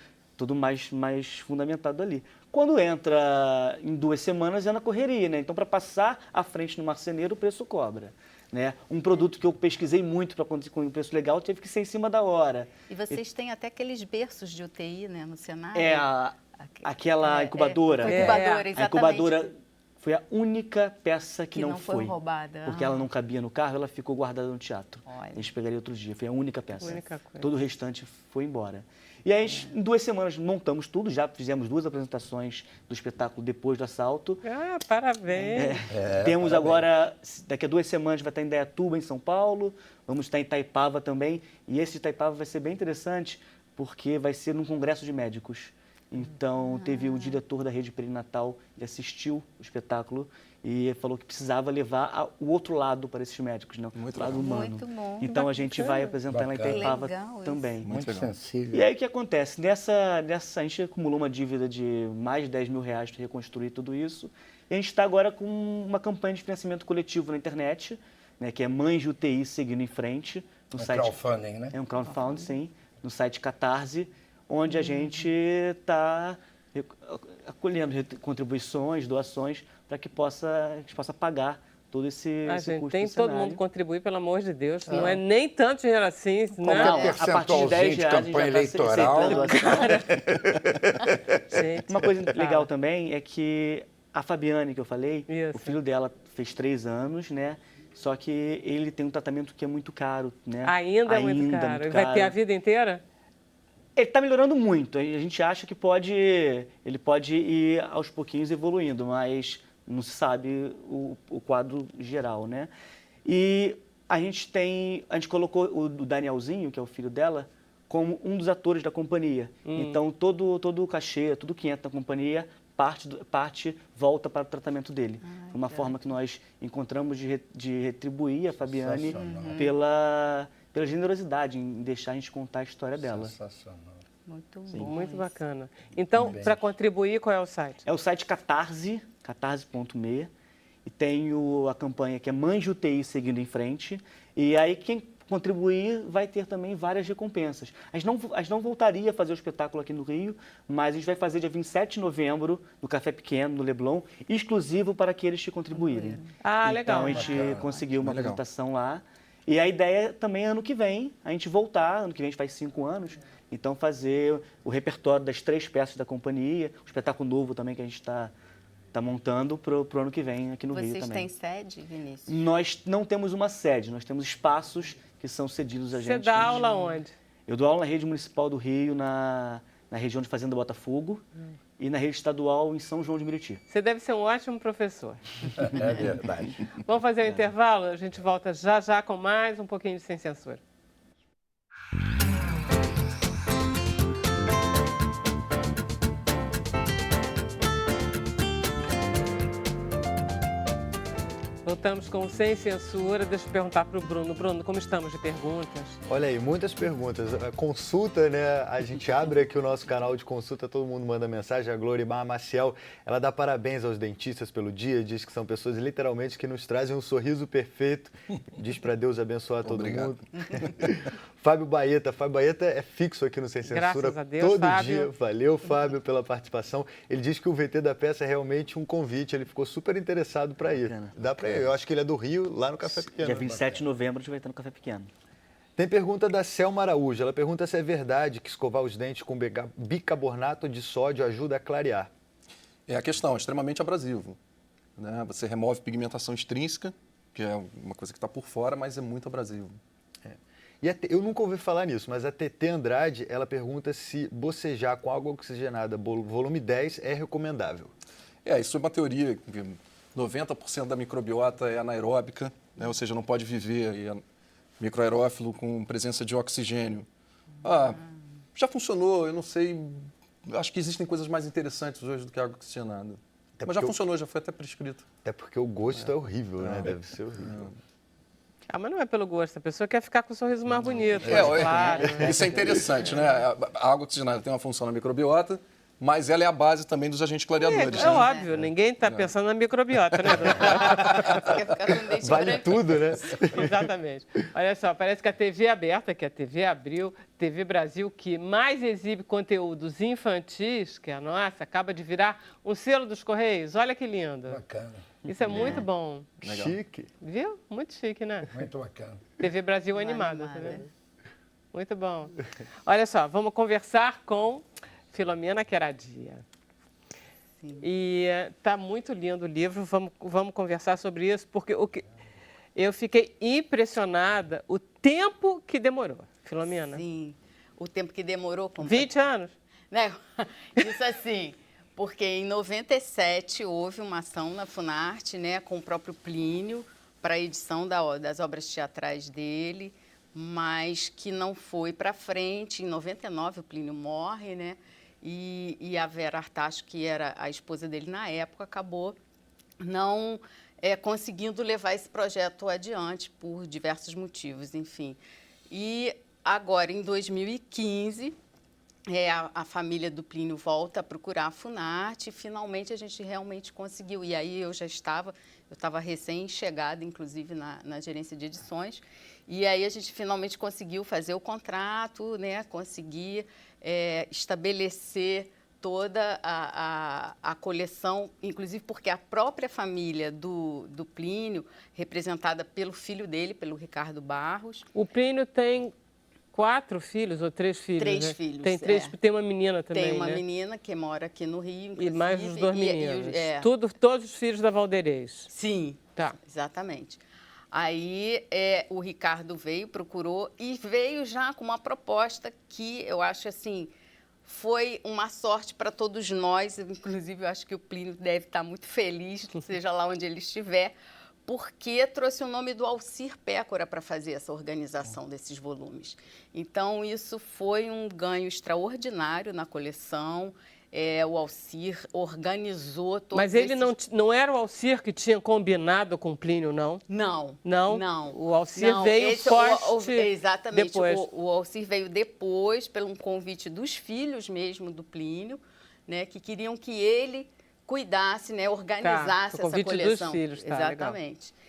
mais fundamentado ali. Quando entra em 2 semanas é na correria, né? Então, para passar à frente no marceneiro, o preço cobra. Né? Um produto que eu pesquisei muito para conseguir com um preço legal teve que ser em cima da hora. E vocês têm até aqueles berços de UTI, né, no cenário? Aquela incubadora. Incubadora, exatamente. A incubadora foi a única peça que não foi roubada. Porque ela não cabia no carro, ela ficou guardada no teatro. Olha. A gente pegaria outro dia, foi a única peça. Única coisa. Todo o restante foi embora. E aí, em 2 semanas, montamos tudo, já fizemos 2 apresentações do espetáculo depois do assalto. Ah, parabéns. Temos agora, daqui a 2 semanas, vai estar em Indaiatuba, em São Paulo, vamos estar em Itaipava também. E esse de Itaipava vai ser bem interessante, porque vai ser num congresso de médicos. Então, teve o diretor da rede perinatal, ele assistiu o espetáculo e falou que precisava levar o outro lado para esses médicos, né? O lado humano. Muito bom. Então, a gente vai apresentar lá em Itaipava Legal isso. também. Muito sensível. E aí, o que acontece? Nessa a gente acumulou uma dívida de mais de 10 mil reais para reconstruir tudo isso. E a gente está agora com uma campanha de financiamento coletivo na internet, né, que é Mães de UTI Seguindo em Frente. No site, crowdfunding, né? É um crowdfunding, sim, no site Catarse, onde a gente está acolhendo contribuições, doações, para que a gente possa pagar todo esse Gente, custo tem do todo cenário. mundo contribuir, pelo amor de Deus. Não é nem tanto dinheiro assim, Qualquer não. A partir de 10 percentualzinho de reais, a gente campanha já está eleitoral. aceitando doação. Gente, Uma coisa legal também é que a Fabiane, que eu falei, Isso. o filho dela fez 3 anos, né? Só que ele tem um tratamento que é muito caro, né? ainda é muito caro. E vai ter a vida inteira? Ele está melhorando muito. A gente acha que ele pode ir aos pouquinhos evoluindo, mas não se sabe o quadro geral, né? E a gente colocou o Danielzinho, que é o filho dela, como um dos atores da companhia. Então, todo o cachê, tudo que entra na companhia, parte volta para o tratamento dele. Uma forma que nós encontramos de retribuir a Fabiane pela generosidade em deixar a gente contar a história dela. Sensacional. Muito bom. Muito bacana. Então, para contribuir, qual é o site? É o site Catarse, catarse.me, e tem a campanha que é Mães de UTI Seguindo em Frente, e aí quem contribuir vai ter também várias recompensas. A gente não voltaria a fazer o espetáculo aqui no Rio, mas a gente vai fazer dia 27 de novembro, no Café Pequeno, no Leblon, exclusivo para aqueles que contribuírem. Ah, legal. Então a gente conseguiu uma apresentação lá. E a ideia também é ano que vem, a gente voltar, ano que vem a gente faz 5 anos, então fazer o repertório das 3 peças da companhia, o espetáculo novo também que a gente está montando para o ano que vem aqui no Rio Vocês também. têm sede, Vinícius? Nós não temos uma sede, nós temos espaços que são cedidos a gente. Você dá aula onde? Eu dou aula na rede municipal do Rio, na região de Fazenda Botafogo, e na rede estadual em São João de Meriti. Você deve ser um ótimo professor. É verdade. Vamos fazer um intervalo? A gente volta já com mais um pouquinho de Sem Censura. Voltamos com Sem Censura. Deixa eu perguntar para o Bruno. Bruno, como estamos de perguntas? Olha aí, muitas perguntas. A consulta, né? A gente abre aqui o nosso canal de consulta, todo mundo manda mensagem. A Glorimar Maciel, ela dá parabéns aos dentistas pelo dia, diz que são pessoas literalmente que nos trazem um sorriso perfeito. Diz para Deus abençoar todo Obrigado. mundo. Fábio Baeta é fixo aqui no Sem Censura. Graças a Deus, todo Fábio. dia. Valeu, Fábio, pela participação. Ele diz que o VT da peça é realmente um convite, ele ficou super interessado para ir. Bacana. Dá para ir. Eu acho que ele é do Rio, lá no Café Pequeno. Dia 27 de novembro a gente vai estar no Café Pequeno. Tem pergunta da Selma Araújo. Ela pergunta se é verdade que escovar os dentes com bicarbonato de sódio ajuda a clarear. É a questão, é extremamente abrasivo. Né? Você remove pigmentação extrínseca, que é uma coisa que está por fora, mas é muito abrasivo. E eu nunca ouvi falar nisso, mas a TT Andrade, ela pergunta se bocejar com água oxigenada volume 10 é recomendável. Isso é uma teoria. 90% da microbiota é anaeróbica, né? Ou seja, não pode viver microaerófilo com presença de oxigênio. Já funcionou, eu não sei. Acho que existem coisas mais interessantes hoje do que água oxigenada. Mas já funcionou, já foi até prescrito. Até porque o gosto é horrível, né? Deve ser horrível. Mas não é pelo gosto, a pessoa quer ficar com o sorriso mais bonito, claro. Né? Isso é interessante, né? A água oxigenada tem uma função na microbiota, mas ela é a base também dos agentes clareadores. É óbvio, ninguém está pensando na microbiota, né, Você quer ficar com dente Vale branco? tudo, né? Exatamente. Olha só, parece que a TV aberta, que é a TV Abril, TV Brasil, que mais exibe conteúdos infantis, que é a nossa, acaba de virar um selo dos Correios. Olha que lindo. Bacana, Isso é muito bom. Legal. Chique. Viu? Muito chique, né? muito bacana. TV Brasil animada, tá vendo? Muito bom. Olha só, vamos conversar com Filomena Queradia. Sim. E tá muito lindo o livro, vamos conversar sobre isso, porque eu fiquei impressionada o tempo que demorou, Filomena. Sim, o tempo que demorou. 20 anos? Né? Isso assim, porque em 97 houve uma ação na Funarte, né, com o próprio Plínio, para a edição das obras teatrais dele, mas que não foi para frente. Em 99 o Plínio morre, né? E a Vera Artacho, que era a esposa dele na época, acabou não conseguindo levar esse projeto adiante por diversos motivos, enfim. E agora, em 2015, a família do Plínio volta a procurar a Funarte e finalmente a gente realmente conseguiu. E aí eu estava recém-chegada, inclusive, na gerência de edições, e aí a gente finalmente conseguiu fazer o contrato, né, conseguir estabelecer toda a coleção, inclusive porque a própria família do Plínio, representada pelo filho dele, pelo Ricardo Barros. O Plínio tem 4 filhos ou 3 filhos? 3 né? filhos. Tem 3, tem uma menina também, Tem uma né? menina que mora aqui no Rio, inclusive. E mais os 2 meninos. Todos Todos os filhos da Valdeirês. Sim, Tá. exatamente. Aí o Ricardo procurou e veio já com uma proposta que eu acho assim, foi uma sorte para todos nós, inclusive eu acho que o Plínio deve estar muito feliz, seja lá onde ele estiver, porque trouxe o nome do Alcir Pécora para fazer essa organização desses volumes. Então, isso foi um ganho extraordinário na coleção. O Alcir organizou todos Mas ele esses... não era o Alcir que tinha combinado com o Plínio, não? Não. O Alcir veio exatamente. depois. O Alcir veio depois, pelo convite dos filhos mesmo do Plínio, né, que queriam que ele cuidasse, né, organizasse essa coleção. Dos filhos, tá, exatamente. Legal.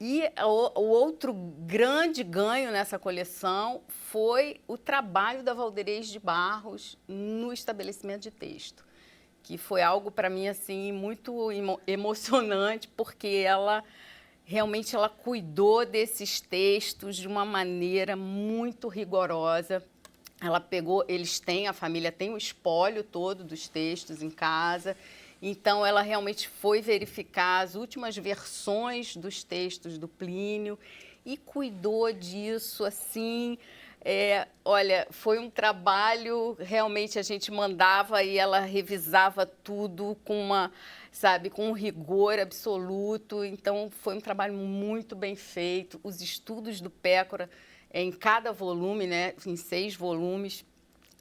E o outro grande ganho nessa coleção foi o trabalho da Valdeirês de Barros no estabelecimento de texto, que foi algo para mim assim muito emocionante, porque ela realmente cuidou desses textos de uma maneira muito rigorosa. Ela pegou, a família tem o espólio todo dos textos em casa. Então, ela realmente foi verificar as últimas versões dos textos do Plínio e cuidou disso, assim. Olha, foi um trabalho, realmente a gente mandava e ela revisava tudo com com um rigor absoluto. Então, foi um trabalho muito bem feito. Os estudos do Pécora, em cada volume, né, em 6 volumes,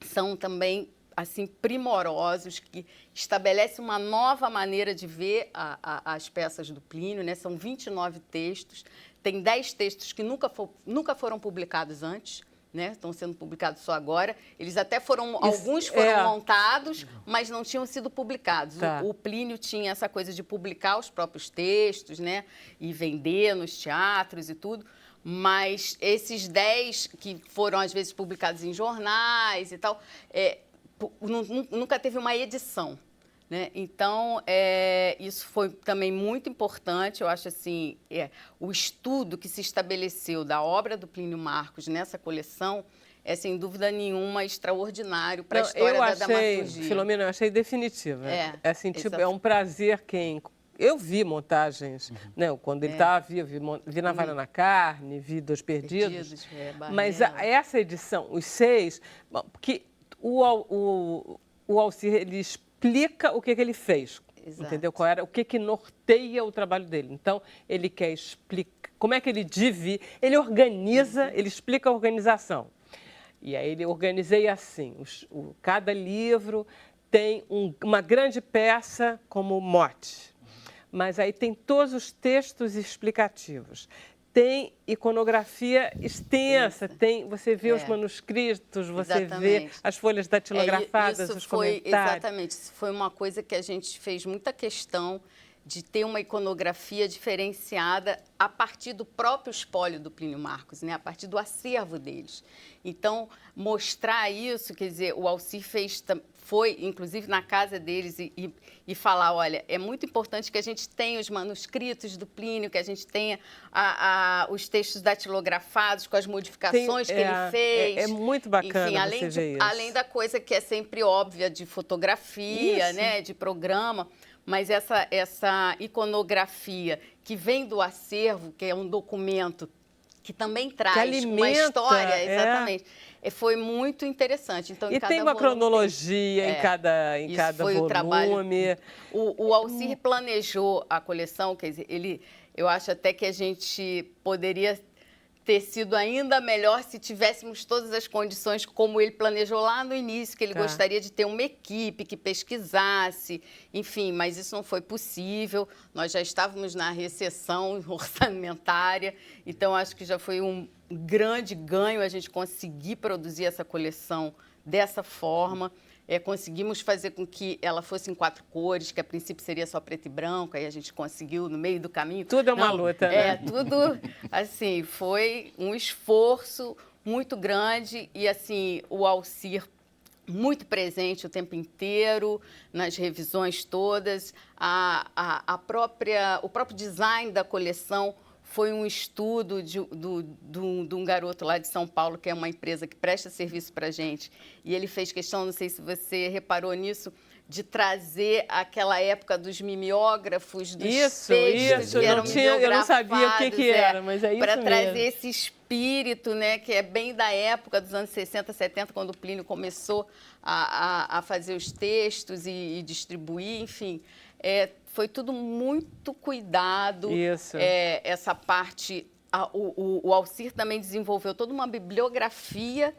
são também assim primorosos que estabelecem uma nova maneira de ver as peças do Plínio, né? São 29 textos, tem 10 textos que nunca foram publicados antes, né? Estão sendo publicados só agora. Eles até alguns foram montados, mas não tinham sido publicados. Tá. O Plínio tinha essa coisa de publicar os próprios textos, né? E vender nos teatros e tudo. Mas esses 10 que foram, às vezes, publicados em jornais e tal, nunca teve uma edição, né? Então, isso foi também muito importante. Eu acho assim, o estudo que se estabeleceu da obra do Plínio Marcos nessa coleção é, sem dúvida nenhuma, extraordinário para a história da dramaturgia. Filomena, eu achei definitiva. Assim, tipo, é um prazer quem... Eu vi montagens, né? Quando ele estava vivo, vi Navalha na Carne, vi Dois Perdidos. Mas essa edição, os 6, porque o Alcir, ele explica o que ele fez, entendeu? O que norteia o trabalho dele. Então, ele quer explicar como é que ele divide, ele organiza, ele explica a organização. E aí ele organizei assim, cada livro tem uma grande peça como mote. Mas aí tem todos os textos explicativos. Tem iconografia extensa, você vê os manuscritos, você vê as folhas datilografadas, os comentários. Exatamente, isso foi uma coisa que a gente fez muita questão de ter uma iconografia diferenciada a partir do próprio espólio do Plínio Marcos, né? A partir do acervo deles. Então, mostrar isso, quer dizer, o Alcir foi, inclusive, na casa deles e falar, olha, é muito importante que a gente tenha os manuscritos do Plínio, que a gente tenha os textos datilografados com as modificações que ele fez. É muito bacana. Enfim, ver isso. Além da coisa que é sempre óbvia de fotografia, né, de programa, mas essa iconografia que vem do acervo, que é um documento que também traz uma história, exatamente. Foi muito interessante. Então, tem uma cronologia em cada volume. O trabalho. O Alcir planejou a coleção, quer dizer, eu acho até que a gente poderia ter sido ainda melhor se tivéssemos todas as condições como ele planejou lá no início, que ele gostaria de ter uma equipe que pesquisasse, enfim, mas isso não foi possível. Nós já estávamos na recessão orçamentária, então acho que já foi um grande ganho a gente conseguir produzir essa coleção dessa forma. Conseguimos fazer com que ela fosse em 4 cores, que a princípio seria só preto e branco, aí a gente conseguiu no meio do caminho. Tudo é uma luta, né? Tudo, assim, foi um esforço muito grande e, assim, o Alcir muito presente o tempo inteiro, nas revisões todas. O próprio design da coleção foi um estudo de um garoto lá de São Paulo, que é uma empresa que presta serviço para a gente. E ele fez questão, não sei se você reparou nisso, de trazer aquela época dos mimeógrafos, dos textos que eram mimeografados. Eu não sabia o que era, mas é isso mesmo. Para trazer esse espírito, né, que é bem da época dos anos 60, 70, quando o Plínio começou a fazer os textos e distribuir, enfim. Foi tudo muito cuidado. Isso. Essa parte... O Alcir também desenvolveu toda uma bibliografia,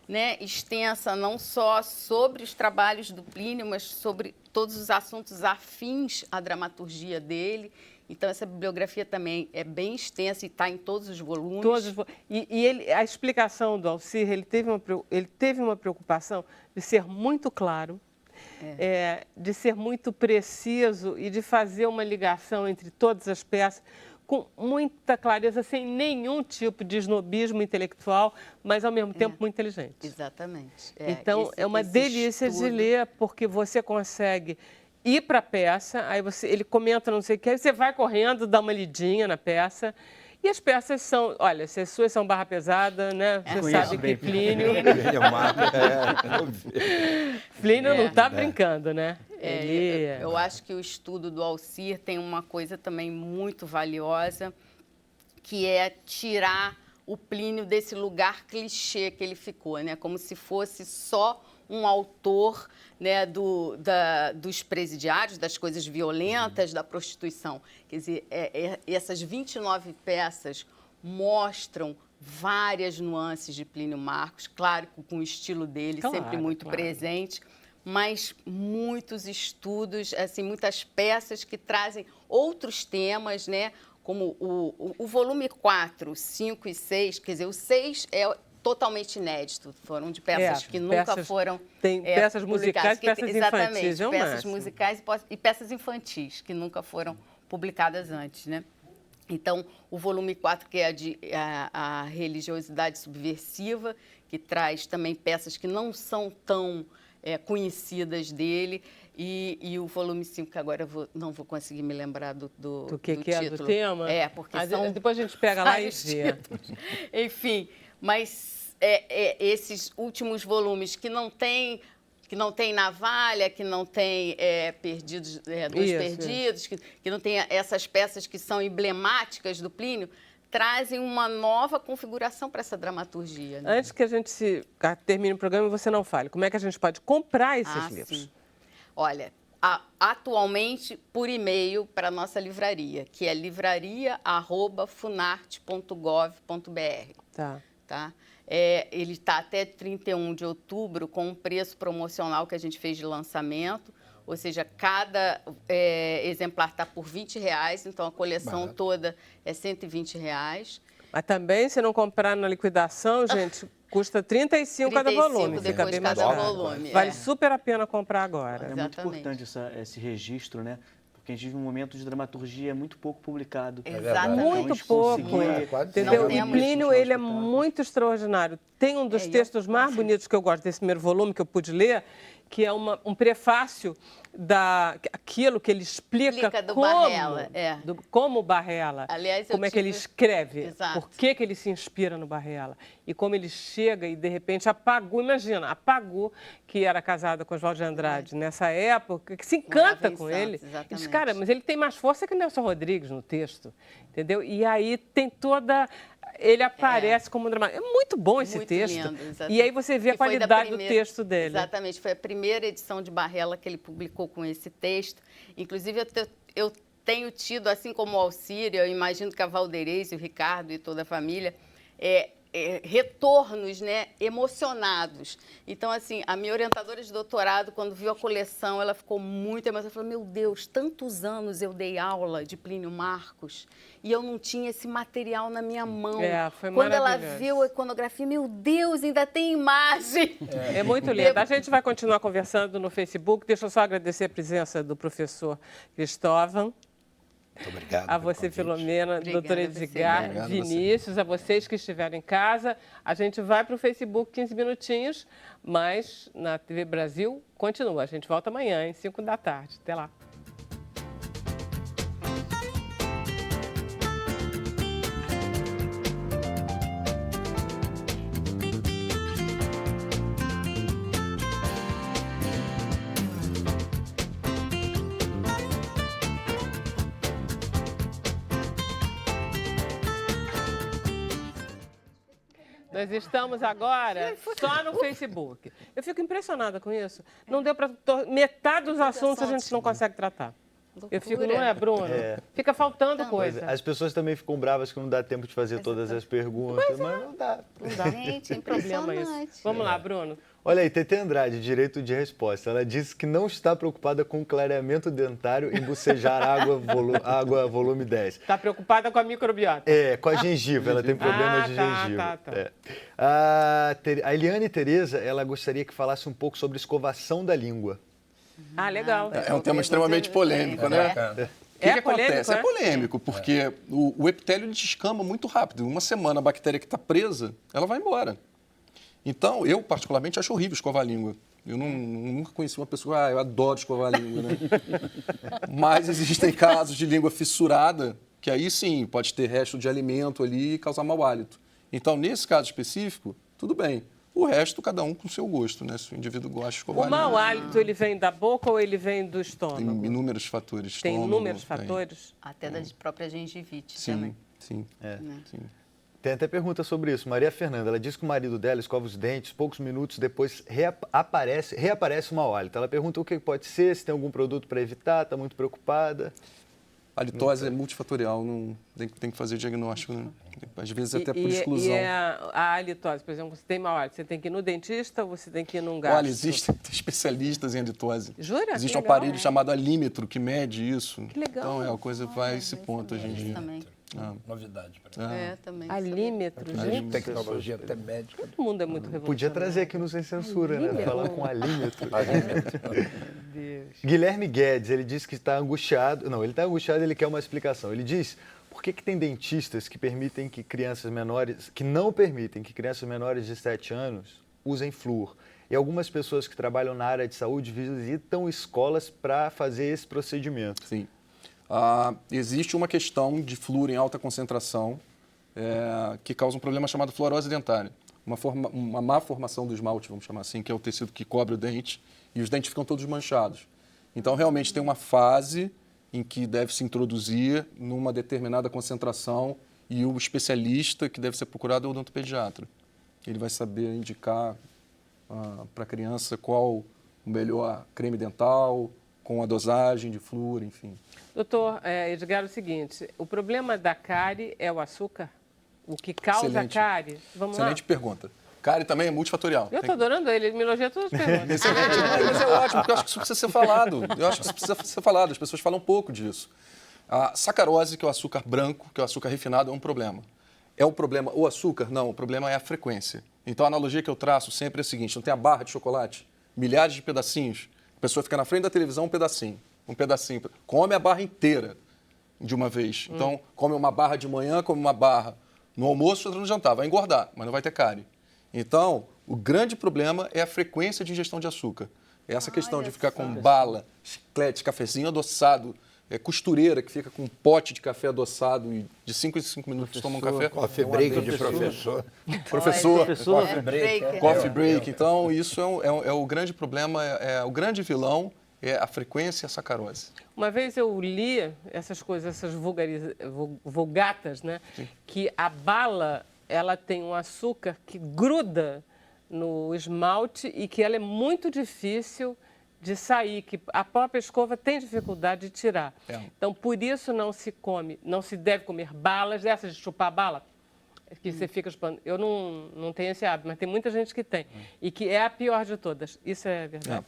né, extensa, não só sobre os trabalhos do Plínio, mas sobre todos os assuntos afins à dramaturgia dele. Então, essa bibliografia também é bem extensa e está em todos os volumes. A explicação do Alcir, ele teve uma preocupação de ser muito claro, de ser muito preciso e de fazer uma ligação entre todas as peças com muita clareza, sem nenhum tipo de snobismo intelectual, mas, ao mesmo tempo, muito inteligente. Exatamente. Então, é uma delícia de ler, porque você consegue ir para a peça, aí ele comenta não sei o que, aí você vai correndo, dá uma lidinha na peça. E as peças são, olha, se as suas são barra pesada, né? Você sabe que Plínio... Plínio não está brincando, né? Eu acho que o estudo do Alcir tem uma coisa também muito valiosa, que é tirar o Plínio desse lugar clichê que ele ficou, né? Como se fosse só um autor, né, dos presidiários, das coisas violentas, da prostituição. Quer dizer, essas 29 peças mostram várias nuances de Plínio Marcos, claro, com o estilo dele, sempre muito presente, mas muitos estudos, assim, muitas peças que trazem outros temas, né? Como o volume 4, 5 e 6, quer dizer, o 6 é totalmente inédito, foram de peças que nunca foram tem peças musicais e peças exatamente, infantis, é o peças máximo. musicais e peças infantis, que nunca foram publicadas antes, né? Então, o volume 4, que é a religiosidade subversiva, que traz também peças que não são tão conhecidas dele, e o volume 5, que agora não vou conseguir me lembrar do que título. é do tema? Porque são depois a gente pega lá e vários vê. títulos. Enfim, mas esses últimos volumes que não tem navalha, que não tem perdidos, perdidos, que não tem essas peças que são emblemáticas do Plínio, trazem uma nova configuração para essa dramaturgia. Né? Antes que a gente termine o programa, você não fale. Como é que a gente pode comprar esses livros? Sim. Olha, atualmente por e-mail para a nossa livraria, que é livraria@funarte.gov.br. Tá? Ele está até 31 de outubro com um preço promocional que a gente fez de lançamento, ou seja, cada exemplar está por R$20, então a coleção toda é R$120. Mas também, se não comprar na liquidação, gente, custa R$35 cada volume. Depois bem cada mais caro. volume. Vale super a pena comprar agora. É muito importante esse registro, né? Porque a gente vive um momento de dramaturgia muito pouco publicado. Exatamente. Muito pouco. Entendeu? E Plínio, ele é muito extraordinário. Tem um dos textos mais bonitos que eu gosto desse primeiro volume, que eu pude ler, que é um prefácio daquilo que ele explica do como, Barrella, como o Barrella, aliás, como é que ele escreve, Exato. por que ele se inspira no Barrella, e como ele chega e, de repente, apagou que era casada com Oswald de Andrade nessa época, que se encanta com ele. Exatamente. E diz, cara, mas ele tem mais força que Nelson Rodrigues no texto, entendeu? E aí tem toda... Ele aparece como um dramaturgo. É muito bom esse muito texto. Lindo, e aí você vê a qualidade do texto dele. Exatamente. Foi a primeira edição de Barrella que ele publicou com esse texto. Inclusive, eu tenho tido, assim como o Alcírio, eu imagino que a Valderez, o Ricardo e toda a família, retornos, né, emocionados. Então, assim, a minha orientadora de doutorado, quando viu a coleção, ela ficou muito emocionada. Ela falou, meu Deus, tantos anos eu dei aula de Plínio Marcos e eu não tinha esse material na minha mão. Foi quando ela maravilhoso. viu a iconografia, meu Deus, ainda tem imagem. É muito lindo. A gente vai continuar conversando no Facebook. Deixa eu só agradecer a presença do professor Cristóvão. Muito obrigado. A você, Filomena, doutora Edgar, Obrigado, Vinícius, a vocês que estiveram em casa. A gente vai para o Facebook 15 minutinhos, mas na TV Brasil continua. A gente volta amanhã, às 5 da tarde. Até lá. Nós estamos agora só no Facebook. Eu fico impressionada com isso. Não deu para... Metade dos assuntos a gente não consegue tratar. Eu fico, não é, Bruno? Fica faltando coisa. As pessoas também ficam bravas que não dá tempo de fazer todas as perguntas, mas não dá. Não dá. Gente, é Problema impressionante. isso. Vamos lá, Bruno. Olha aí, Tete Andrade, direito de resposta. Ela disse que não está preocupada com clareamento dentário e bocejar água volume 10. Está preocupada com a microbiota. Com a gengiva. Ela tem problema de gengiva. A Eliane Tereza, ela gostaria que falasse um pouco sobre escovação da língua. Legal. É um tema extremamente polêmico, né? O que acontece? É polêmico, porque o epitélio ele descama muito rápido. Uma semana a bactéria que está presa, ela vai embora. Então, eu particularmente acho horrível escovar a língua. Eu nunca conheci uma pessoa, eu adoro escovar a língua, né? Mas existem casos de língua fissurada, que aí sim, pode ter resto de alimento ali e causar mau hálito. Então, nesse caso específico, tudo bem. O resto, cada um com o seu gosto, né? Se o indivíduo gosta de escovar a língua. O mau hálito, ele vem da boca ou ele vem do estômago? Tem inúmeros fatores. Tem inúmeros fatores? Até da própria gengivite sim, também. Sim. Tem até pergunta sobre isso. Maria Fernanda, ela diz que o marido dela escova os dentes, poucos minutos depois reaparece o mau hálito. Ela pergunta o que pode ser, se tem algum produto para evitar, está muito preocupada. A litose é multifatorial, não tem que fazer diagnóstico, né? Às vezes até por exclusão. E a halitose, por exemplo, você tem mau hálito, você tem que ir no dentista ou você tem que ir num gastro? Olha, existem especialistas em halitose. Jura? Existe Que um legal. aparelho chamado alímetro que mede isso. Que legal. Então, a coisa vai a esse ponto hoje em dia. Também. Novidade para mim. Também. Alímetro, gente. Tecnologia até médica. Todo mundo é muito revolucionário. Podia trazer aqui no Sem Censura, né? Alímetro. Falar com alímetro. Deus. Guilherme Guedes, ele diz que está angustiado. Não, ele está angustiado, ele quer uma explicação. Ele diz: por que tem dentistas que permitem que crianças menores, que não permitem que crianças menores de 7 anos usem flúor? E algumas pessoas que trabalham na área de saúde visitam escolas para fazer esse procedimento. Sim. Existe uma questão de flúor em alta concentração que causa um problema chamado fluorose dentária. Uma má formação do esmalte, vamos chamar assim, que é o tecido que cobre o dente, e os dentes ficam todos manchados. Então, realmente, tem uma fase em que deve se introduzir numa determinada concentração e o especialista que deve ser procurado é o odontopediatra. Ele vai saber indicar para a criança qual o melhor creme dental, com a dosagem de flúor, enfim. Doutor Edgar, é o seguinte, o problema da cárie é o açúcar? O que causa Excelente. cárie? Vamos lá? Excelente pergunta. Cárie também é multifatorial. Eu estou adorando ele me elogia todas as perguntas. Excelente. Mas é ótimo, porque eu acho que isso precisa ser falado. Eu acho que isso precisa ser falado. As pessoas falam um pouco disso. A sacarose, que é o açúcar branco, que é o açúcar refinado, é um problema. É o problema o açúcar? Não, o problema é a frequência. Então, a analogia que eu traço sempre é a seguinte: não tem a barra de chocolate? Milhares de pedacinhos. A pessoa fica na frente da televisão, um pedacinho. Come a barra inteira de uma vez. Então, come uma barra de manhã, come uma barra no almoço, outra no jantar. Vai engordar, mas não vai ter cárie. Então, o grande problema é a frequência de ingestão de açúcar. Essa questão de ficar com bala, chiclete, cafezinho adoçado, costureira que fica com um pote de café adoçado e de 5 em 5 minutos toma um café. Coffee break de professor. Professor. Coffee break. Coffee break. Então, isso é o grande problema, o grande vilão é a frequência e a sacarose. Uma vez eu li essas coisas, essas vulgatas, né? Sim. Que a bala, ela tem um açúcar que gruda no esmalte e que ela é muito difícil de sair, que a própria escova tem dificuldade de tirar. Então, por isso não se deve comer balas dessas de chupar bala, que você fica chupando. Eu não tenho esse hábito, mas tem muita gente que tem. E que é a pior de todas. Isso é verdade?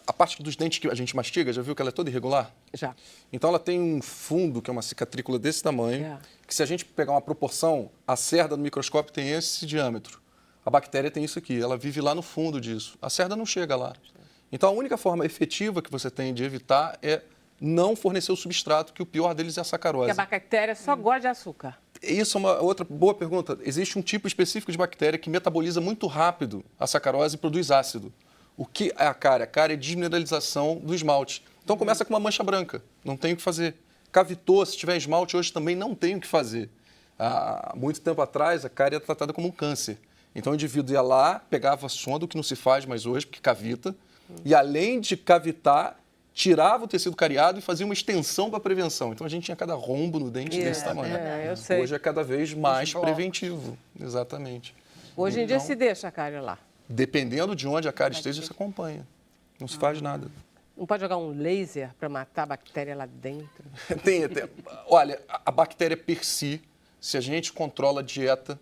A parte dos dentes que a gente mastiga, já viu que ela é toda irregular? Já. Então, ela tem um fundo, que é uma cicatrícula desse tamanho, que se a gente pegar uma proporção, a cerda no microscópio tem esse diâmetro. A bactéria tem isso aqui, ela vive lá no fundo disso. A cerda não chega lá. Então, a única forma efetiva que você tem de evitar é não fornecer o substrato, que o pior deles é a sacarose. Porque a bactéria só gosta de açúcar. Isso é uma outra boa pergunta. Existe um tipo específico de bactéria que metaboliza muito rápido a sacarose e produz ácido. O que é a cárie? A cárie é desmineralização do esmalte. Então, começa com uma mancha branca, não tem o que fazer. Cavitou, se tiver esmalte hoje também não tem o que fazer. Há muito tempo atrás, a cárie era tratada como um câncer. Então, o indivíduo ia lá, pegava a sonda, o que não se faz mais hoje, porque cavita, e além de cavitar, tirava o tecido cariado e fazia uma extensão para a prevenção. Então, a gente tinha cada rombo no dente desse tamanho. Eu sei. Hoje é cada vez mais preventivo. Exatamente. Hoje em dia se deixa a cárie lá. Dependendo de onde a cárie esteja, se acompanha. Não se faz nada. Não pode jogar um laser para matar a bactéria lá dentro? Olha, a bactéria per si, se a gente controla a dieta,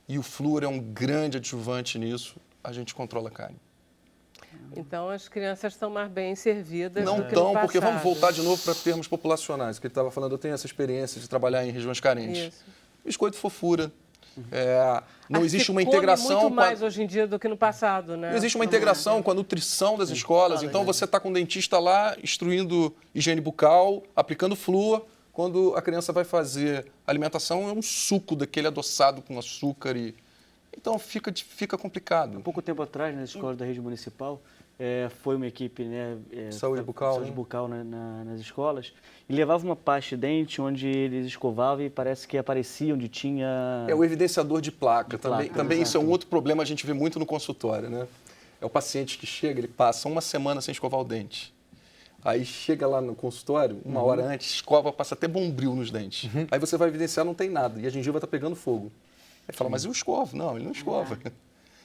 e o flúor é um grande adjuvante nisso, a gente controla a cárie. Então, as crianças estão mais bem servidas Não do que no estão, porque passado. vamos voltar de novo para termos populacionais, que ele estava falando, eu tenho essa experiência de trabalhar em regiões carentes. Isso. Biscoito fofura. Não Acho existe que uma come integração muito mais hoje em dia do que no passado, né? Não existe uma integração com a nutrição das escolas. Então, você está com o dentista lá, instruindo higiene bucal, aplicando flúor. Quando a criança vai fazer alimentação, é um suco daquele adoçado com açúcar. Então, fica complicado. Há pouco tempo atrás, nas escolas da rede municipal, foi uma equipe, saúde bucal, nas escolas, e levava uma pasta de dente onde eles escovavam e parece que aparecia onde tinha... É o evidenciador de placa. Também exato. Isso é um outro problema, a gente vê muito no consultório, né? É o paciente que chega, ele passa uma semana sem escovar o dente. Aí chega lá no consultório, uma hora antes, escova, passa até bombril nos dentes. Aí você vai evidenciar, não tem nada, e a gengiva está pegando fogo. Aí fala, mas eu escovo. Não, ele não escova.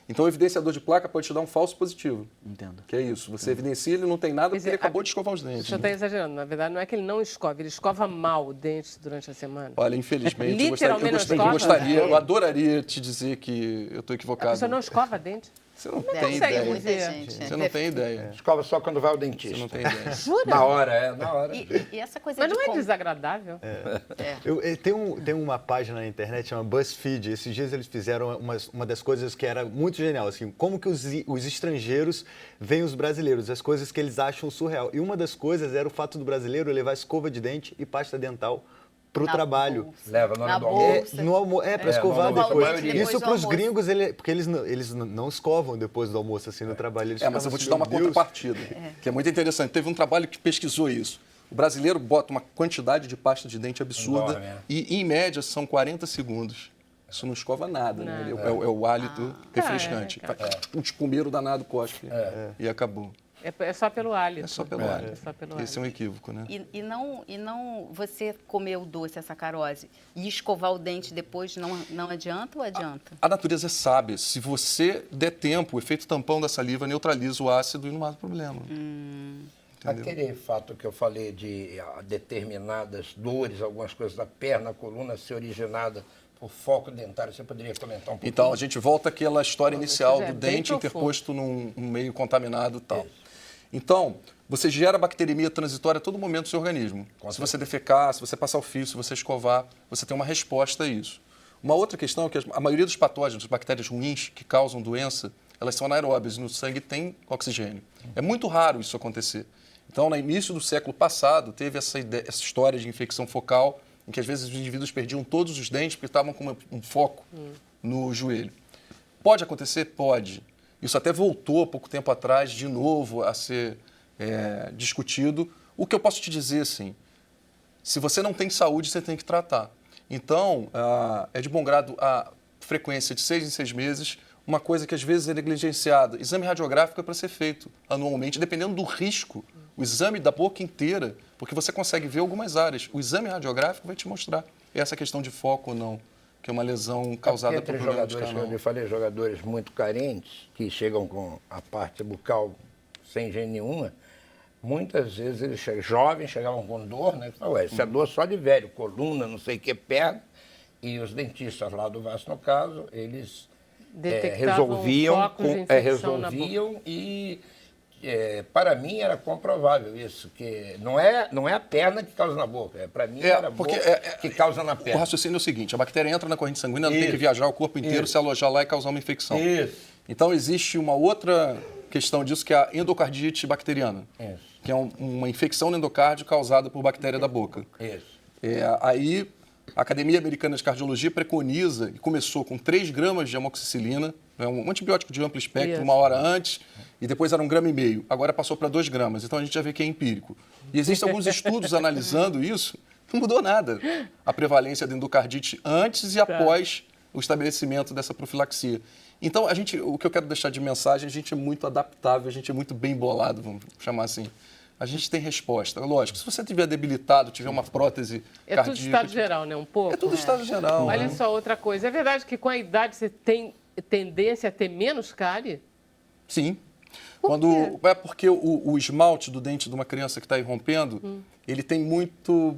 Então, o evidenciador de placa pode te dar um falso positivo. Entendo. Que é isso. Você evidencia, ele não tem nada porque ele acabou de escovar os O dentes. senhor está exagerando. Na verdade, não é que ele não escova, ele escova mal o dente durante a semana. Olha, infelizmente, Literalmente eu não escova? eu adoraria te dizer que eu estou equivocado. O senhor não escova dente? Você não Como é que tem consegue ideia. dizer? gente, Você não tem ideia. Escova só quando vai ao Você dentista. não tem ideia. Jura? Na hora, na hora. E essa coisa Mas de não é com- desagradável? Tem uma página na internet chamada BuzzFeed. Esses dias eles fizeram uma das coisas que era muito genial, assim, como que os estrangeiros veem os brasileiros, as coisas que eles acham surreal. E uma das coisas era o fato do brasileiro levar escova de dente e pasta dental para o na trabalho. bolsa. Leva na hora Na do almoço. bolsa. Para escovar no almoço, depois. a maioria. Isso Depois do para os almoço. gringos, porque eles não escovam depois do almoço, assim, no trabalho. Eles Mas ficavam eu vou te assim, dar uma "Meu Deus". contrapartida, que é muito interessante. Teve um trabalho que pesquisou isso. O brasileiro bota uma quantidade de pasta de dente absurda Enorme, é. e, em média, são 40 segundos. Isso não escova nada, né? É o hálito refrescante. Um espumeiro danado cospe e acabou. É só pelo hálito. É só pelo É hálito. só pelo Esse é um equívoco, né? E não você comer o doce, a sacarose, e escovar o dente depois não adianta ou adianta? A natureza é sábia. Se você der tempo, o efeito tampão da saliva neutraliza o ácido e não há problema. Entendeu? Aquele fato que eu falei de determinadas dores, algumas coisas da perna, a coluna ser originada por foco dentário, você poderia comentar um pouco? Então, a gente volta àquela história inicial já é do bem dente profundo. interposto num meio contaminado e tal. Então, você gera bacteremia transitória a todo momento no seu organismo. Se você defecar, se você passar o fio, se você escovar, você tem uma resposta a isso. Uma outra questão é que a maioria dos patógenos, bactérias ruins que causam doença, elas são anaeróbias e no sangue tem oxigênio. É muito raro isso acontecer. Então, no início do século passado, teve essa história de infecção focal, em que às vezes os indivíduos perdiam todos os dentes porque estavam com um foco no joelho. Pode acontecer? Pode. Isso até voltou, pouco tempo atrás, de novo a ser discutido. O que eu posso te dizer, assim, se você não tem saúde, você tem que tratar. Então, é de bom grado a frequência de 6 em 6 meses, uma coisa que às vezes é negligenciada. Exame radiográfico é para ser feito anualmente, dependendo do risco. O exame da boca inteira, porque você consegue ver algumas áreas. O exame radiográfico vai te mostrar essa questão de foco ou não, que é uma lesão causada por Entre problema de jogadores, canal. como eu falei, jogadores muito carentes, que chegam com a parte bucal sem higiene nenhuma, muitas vezes eles jovens chegavam com dor, né? Ué, isso é dor só de velho, coluna, não sei o que, perna. E os dentistas lá do Vasco, no caso, eles Detectavam focos de infecção na boca. resolviam e, para mim, era comprovável isso, que não é a perna que causa na boca, para mim era a boca que causa na O perna. raciocínio é o seguinte, a bactéria entra na corrente sanguínea, ela tem Isso. que viajar o corpo inteiro, Isso. se alojar lá e causar uma infecção. Isso. Então, existe uma outra questão disso, que é a endocardite bacteriana, Isso. que é uma infecção no endocárdio causada por bactéria da boca. Isso. Aí, a Academia Americana de Cardiologia preconiza, e começou com 3 gramas de amoxicilina, um antibiótico de amplo espectro, Isso. 1 hora antes, e depois era 1,5 gramas. Agora passou para 2 gramas, então a gente já vê que é empírico. E existem alguns estudos analisando isso, não mudou nada. A prevalência da endocardite antes e após o estabelecimento dessa profilaxia. Então, o que eu quero deixar de mensagem, a gente é muito adaptável, a gente é muito bem bolado, vamos chamar assim. A gente tem resposta. Lógico, se você estiver debilitado, tiver uma prótese É cardíaca... tudo estado geral, né? Um pouco. É tudo estado geral. Olha né? só, outra coisa. É verdade que com a idade você tem tendência a ter menos cárie? Sim. Por quê? É porque o esmalte do dente de uma criança que está irrompendo, ele tem muito,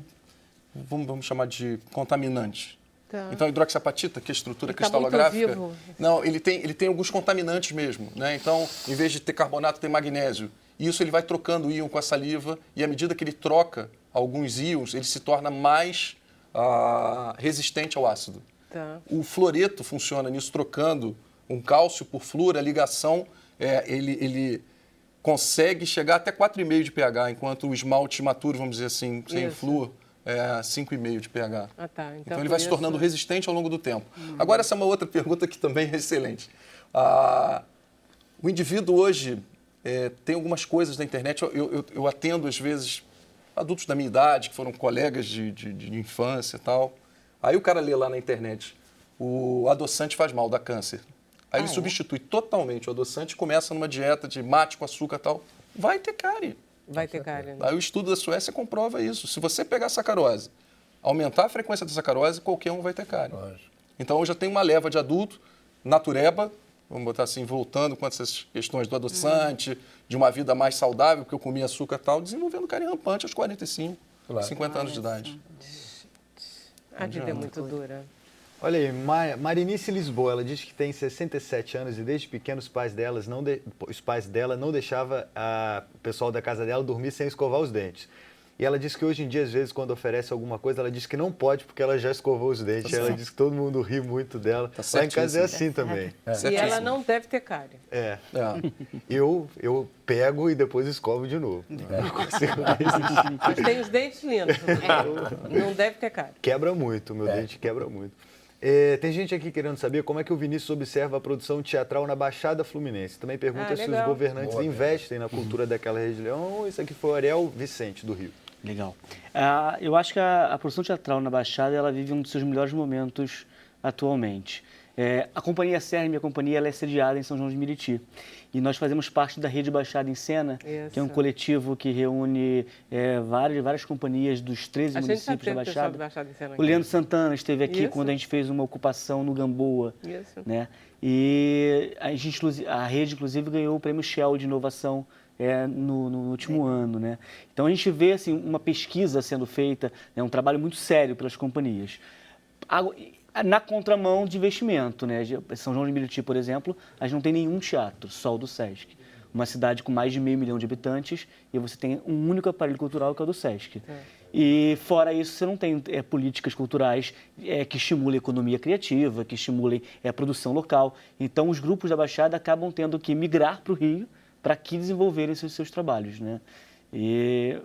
vamos chamar de contaminante. Tá. Então, a hidroxiapatita, que é a estrutura Ele tá cristalográfica... muito vivo. Não, ele tem alguns contaminantes mesmo, né? Então, em vez de ter carbonato, tem magnésio. E isso ele vai trocando íon com a saliva e, à medida que ele troca alguns íons, ele se torna mais resistente ao ácido. Tá. O fluoreto funciona nisso, trocando um cálcio por flúor, a ligação, ele consegue chegar até 4,5 de pH, enquanto o esmalte maturo, vamos dizer assim, sem Isso. flúor, é 5,5 de pH. Ah, tá. Então ele por vai se isso- tornando resistente ao longo do tempo. Agora, essa é uma outra pergunta que também é excelente. O indivíduo hoje tem algumas coisas na internet, eu atendo às vezes adultos da minha idade, que foram colegas de infância e tal. Aí o cara lê lá na internet, o adoçante faz mal, dá câncer. Aí ele substitui totalmente o adoçante e começa numa dieta de mate com açúcar e tal. Vai ter cárie. Vai ter cárie, né? Aí o estudo da Suécia comprova isso. Se você pegar sacarose, aumentar a frequência da sacarose, qualquer um vai ter cárie. Então, eu já tenho uma leva de adulto, natureba, vamos botar assim, voltando com essas questões do adoçante, de uma vida mais saudável, porque eu comia açúcar e tal, desenvolvendo carie rampante aos 45, 50 anos de idade. A vida é muito dura. Olha aí, Marinice Lisboa, ela diz que tem 67 anos e desde pequeno os pais dela não deixavam o pessoal da casa dela dormir sem escovar os dentes. E ela diz que hoje em dia, às vezes, quando oferece alguma coisa, ela diz que não pode porque ela já escovou os dentes. Ela diz que todo mundo ri muito dela. Lá em casa é assim também. E ela não deve ter cárie. Eu pego e depois escovo de novo. Não consigo resistir. Mas tem os dentes lindos. Não deve ter cárie. Quebra muito, meu dente quebra muito. Tem gente aqui querendo saber como é que o Vinícius observa a produção teatral na Baixada Fluminense. Também pergunta se os governantes investem na cultura daquela região. Isso aqui foi o Ariel Vicente, do Rio. Legal. Eu acho que a produção teatral na Baixada ela vive um dos seus melhores momentos atualmente. A Companhia Serra, minha companhia, ela é sediada em São João de Meriti. E nós fazemos parte da Rede Baixada em Cena, que é um coletivo que reúne várias companhias dos 13 municípios da Baixada. O Leandro Santana esteve aqui quando a gente fez uma ocupação no Gamboa. Né? E a rede, inclusive, ganhou o Prêmio Shell de Inovação no último ano. Né? Então, a gente vê assim, uma pesquisa sendo feita, um trabalho muito sério pelas companhias. Na contramão de investimento, né? São João de Meriti, por exemplo, a gente não tem nenhum teatro, só o do Sesc. Uma cidade com mais de 500 mil de habitantes e você tem um único aparelho cultural que é o do Sesc. E fora isso, você não tem políticas culturais que estimulem a economia criativa, que estimulem a produção local. Então, os grupos da Baixada acabam tendo que migrar para o Rio para aqui desenvolverem seus trabalhos, né? E,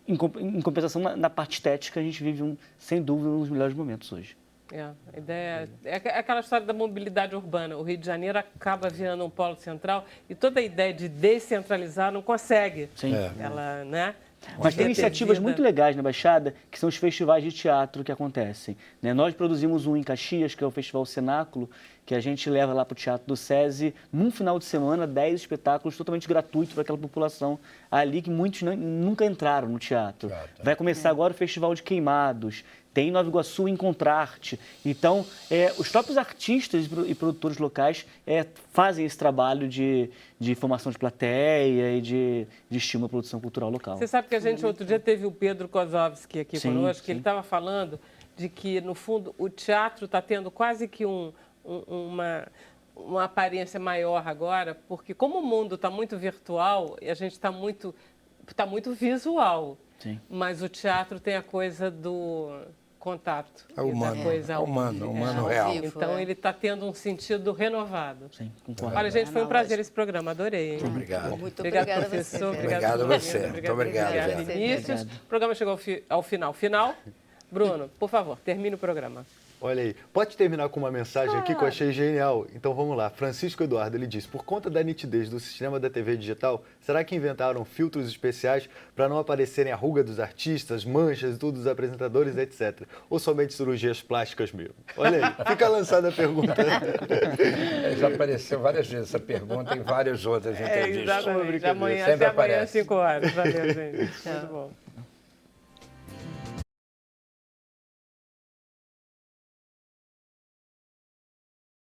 em compensação, na parte estética, a gente vive, sem dúvida, um dos melhores momentos hoje. A ideia é aquela história da mobilidade urbana. O Rio de Janeiro acaba virando um polo central e toda a ideia de descentralizar não consegue. Sim. Ela, né? Mas tem iniciativas muito legais na Baixada, que são os festivais de teatro que acontecem. Né? Nós produzimos um em Caxias, que é o Festival Cenáculo, que a gente leva lá para o Teatro do SESI, num final de semana, 10 espetáculos totalmente gratuitos para aquela população ali que muitos nunca entraram no teatro. Vai começar agora o Festival de Queimados, tem em Nova Iguaçu Encontrarte. Então, os próprios artistas e produtores locais fazem esse trabalho de formação de plateia e de estímulo à produção cultural local. Você sabe que a gente outro dia teve o Pedro Kozovski aqui conosco, que ele estava falando de que, no fundo, o teatro está tendo quase que uma aparência maior agora, porque como o mundo está muito virtual e a gente está muito visual, mas o teatro tem a coisa do contato. Humano real. Então, ele está tendo um sentido renovado. Sim, concordo. Olha, gente, foi um prazer esse programa, adorei. Hein? Obrigado. Muito obrigada, professor. Obrigado a você. Muito obrigado, Vinícius. O programa chegou ao final. Bruno, por favor, termine o programa. Olha aí, pode terminar com uma mensagem aqui que eu achei genial. Então vamos lá. Francisco Eduardo, ele diz: por conta da nitidez do sistema da TV digital, será que inventaram filtros especiais para não aparecerem a ruga dos artistas, manchas e tudo dos apresentadores, etc? Ou somente cirurgias plásticas mesmo? Olha aí, fica lançada a pergunta. Já apareceu várias vezes essa pergunta em várias outras entrevistas. Exatamente. Até amanhã, 5 horas. Valeu, gente. Muito bom.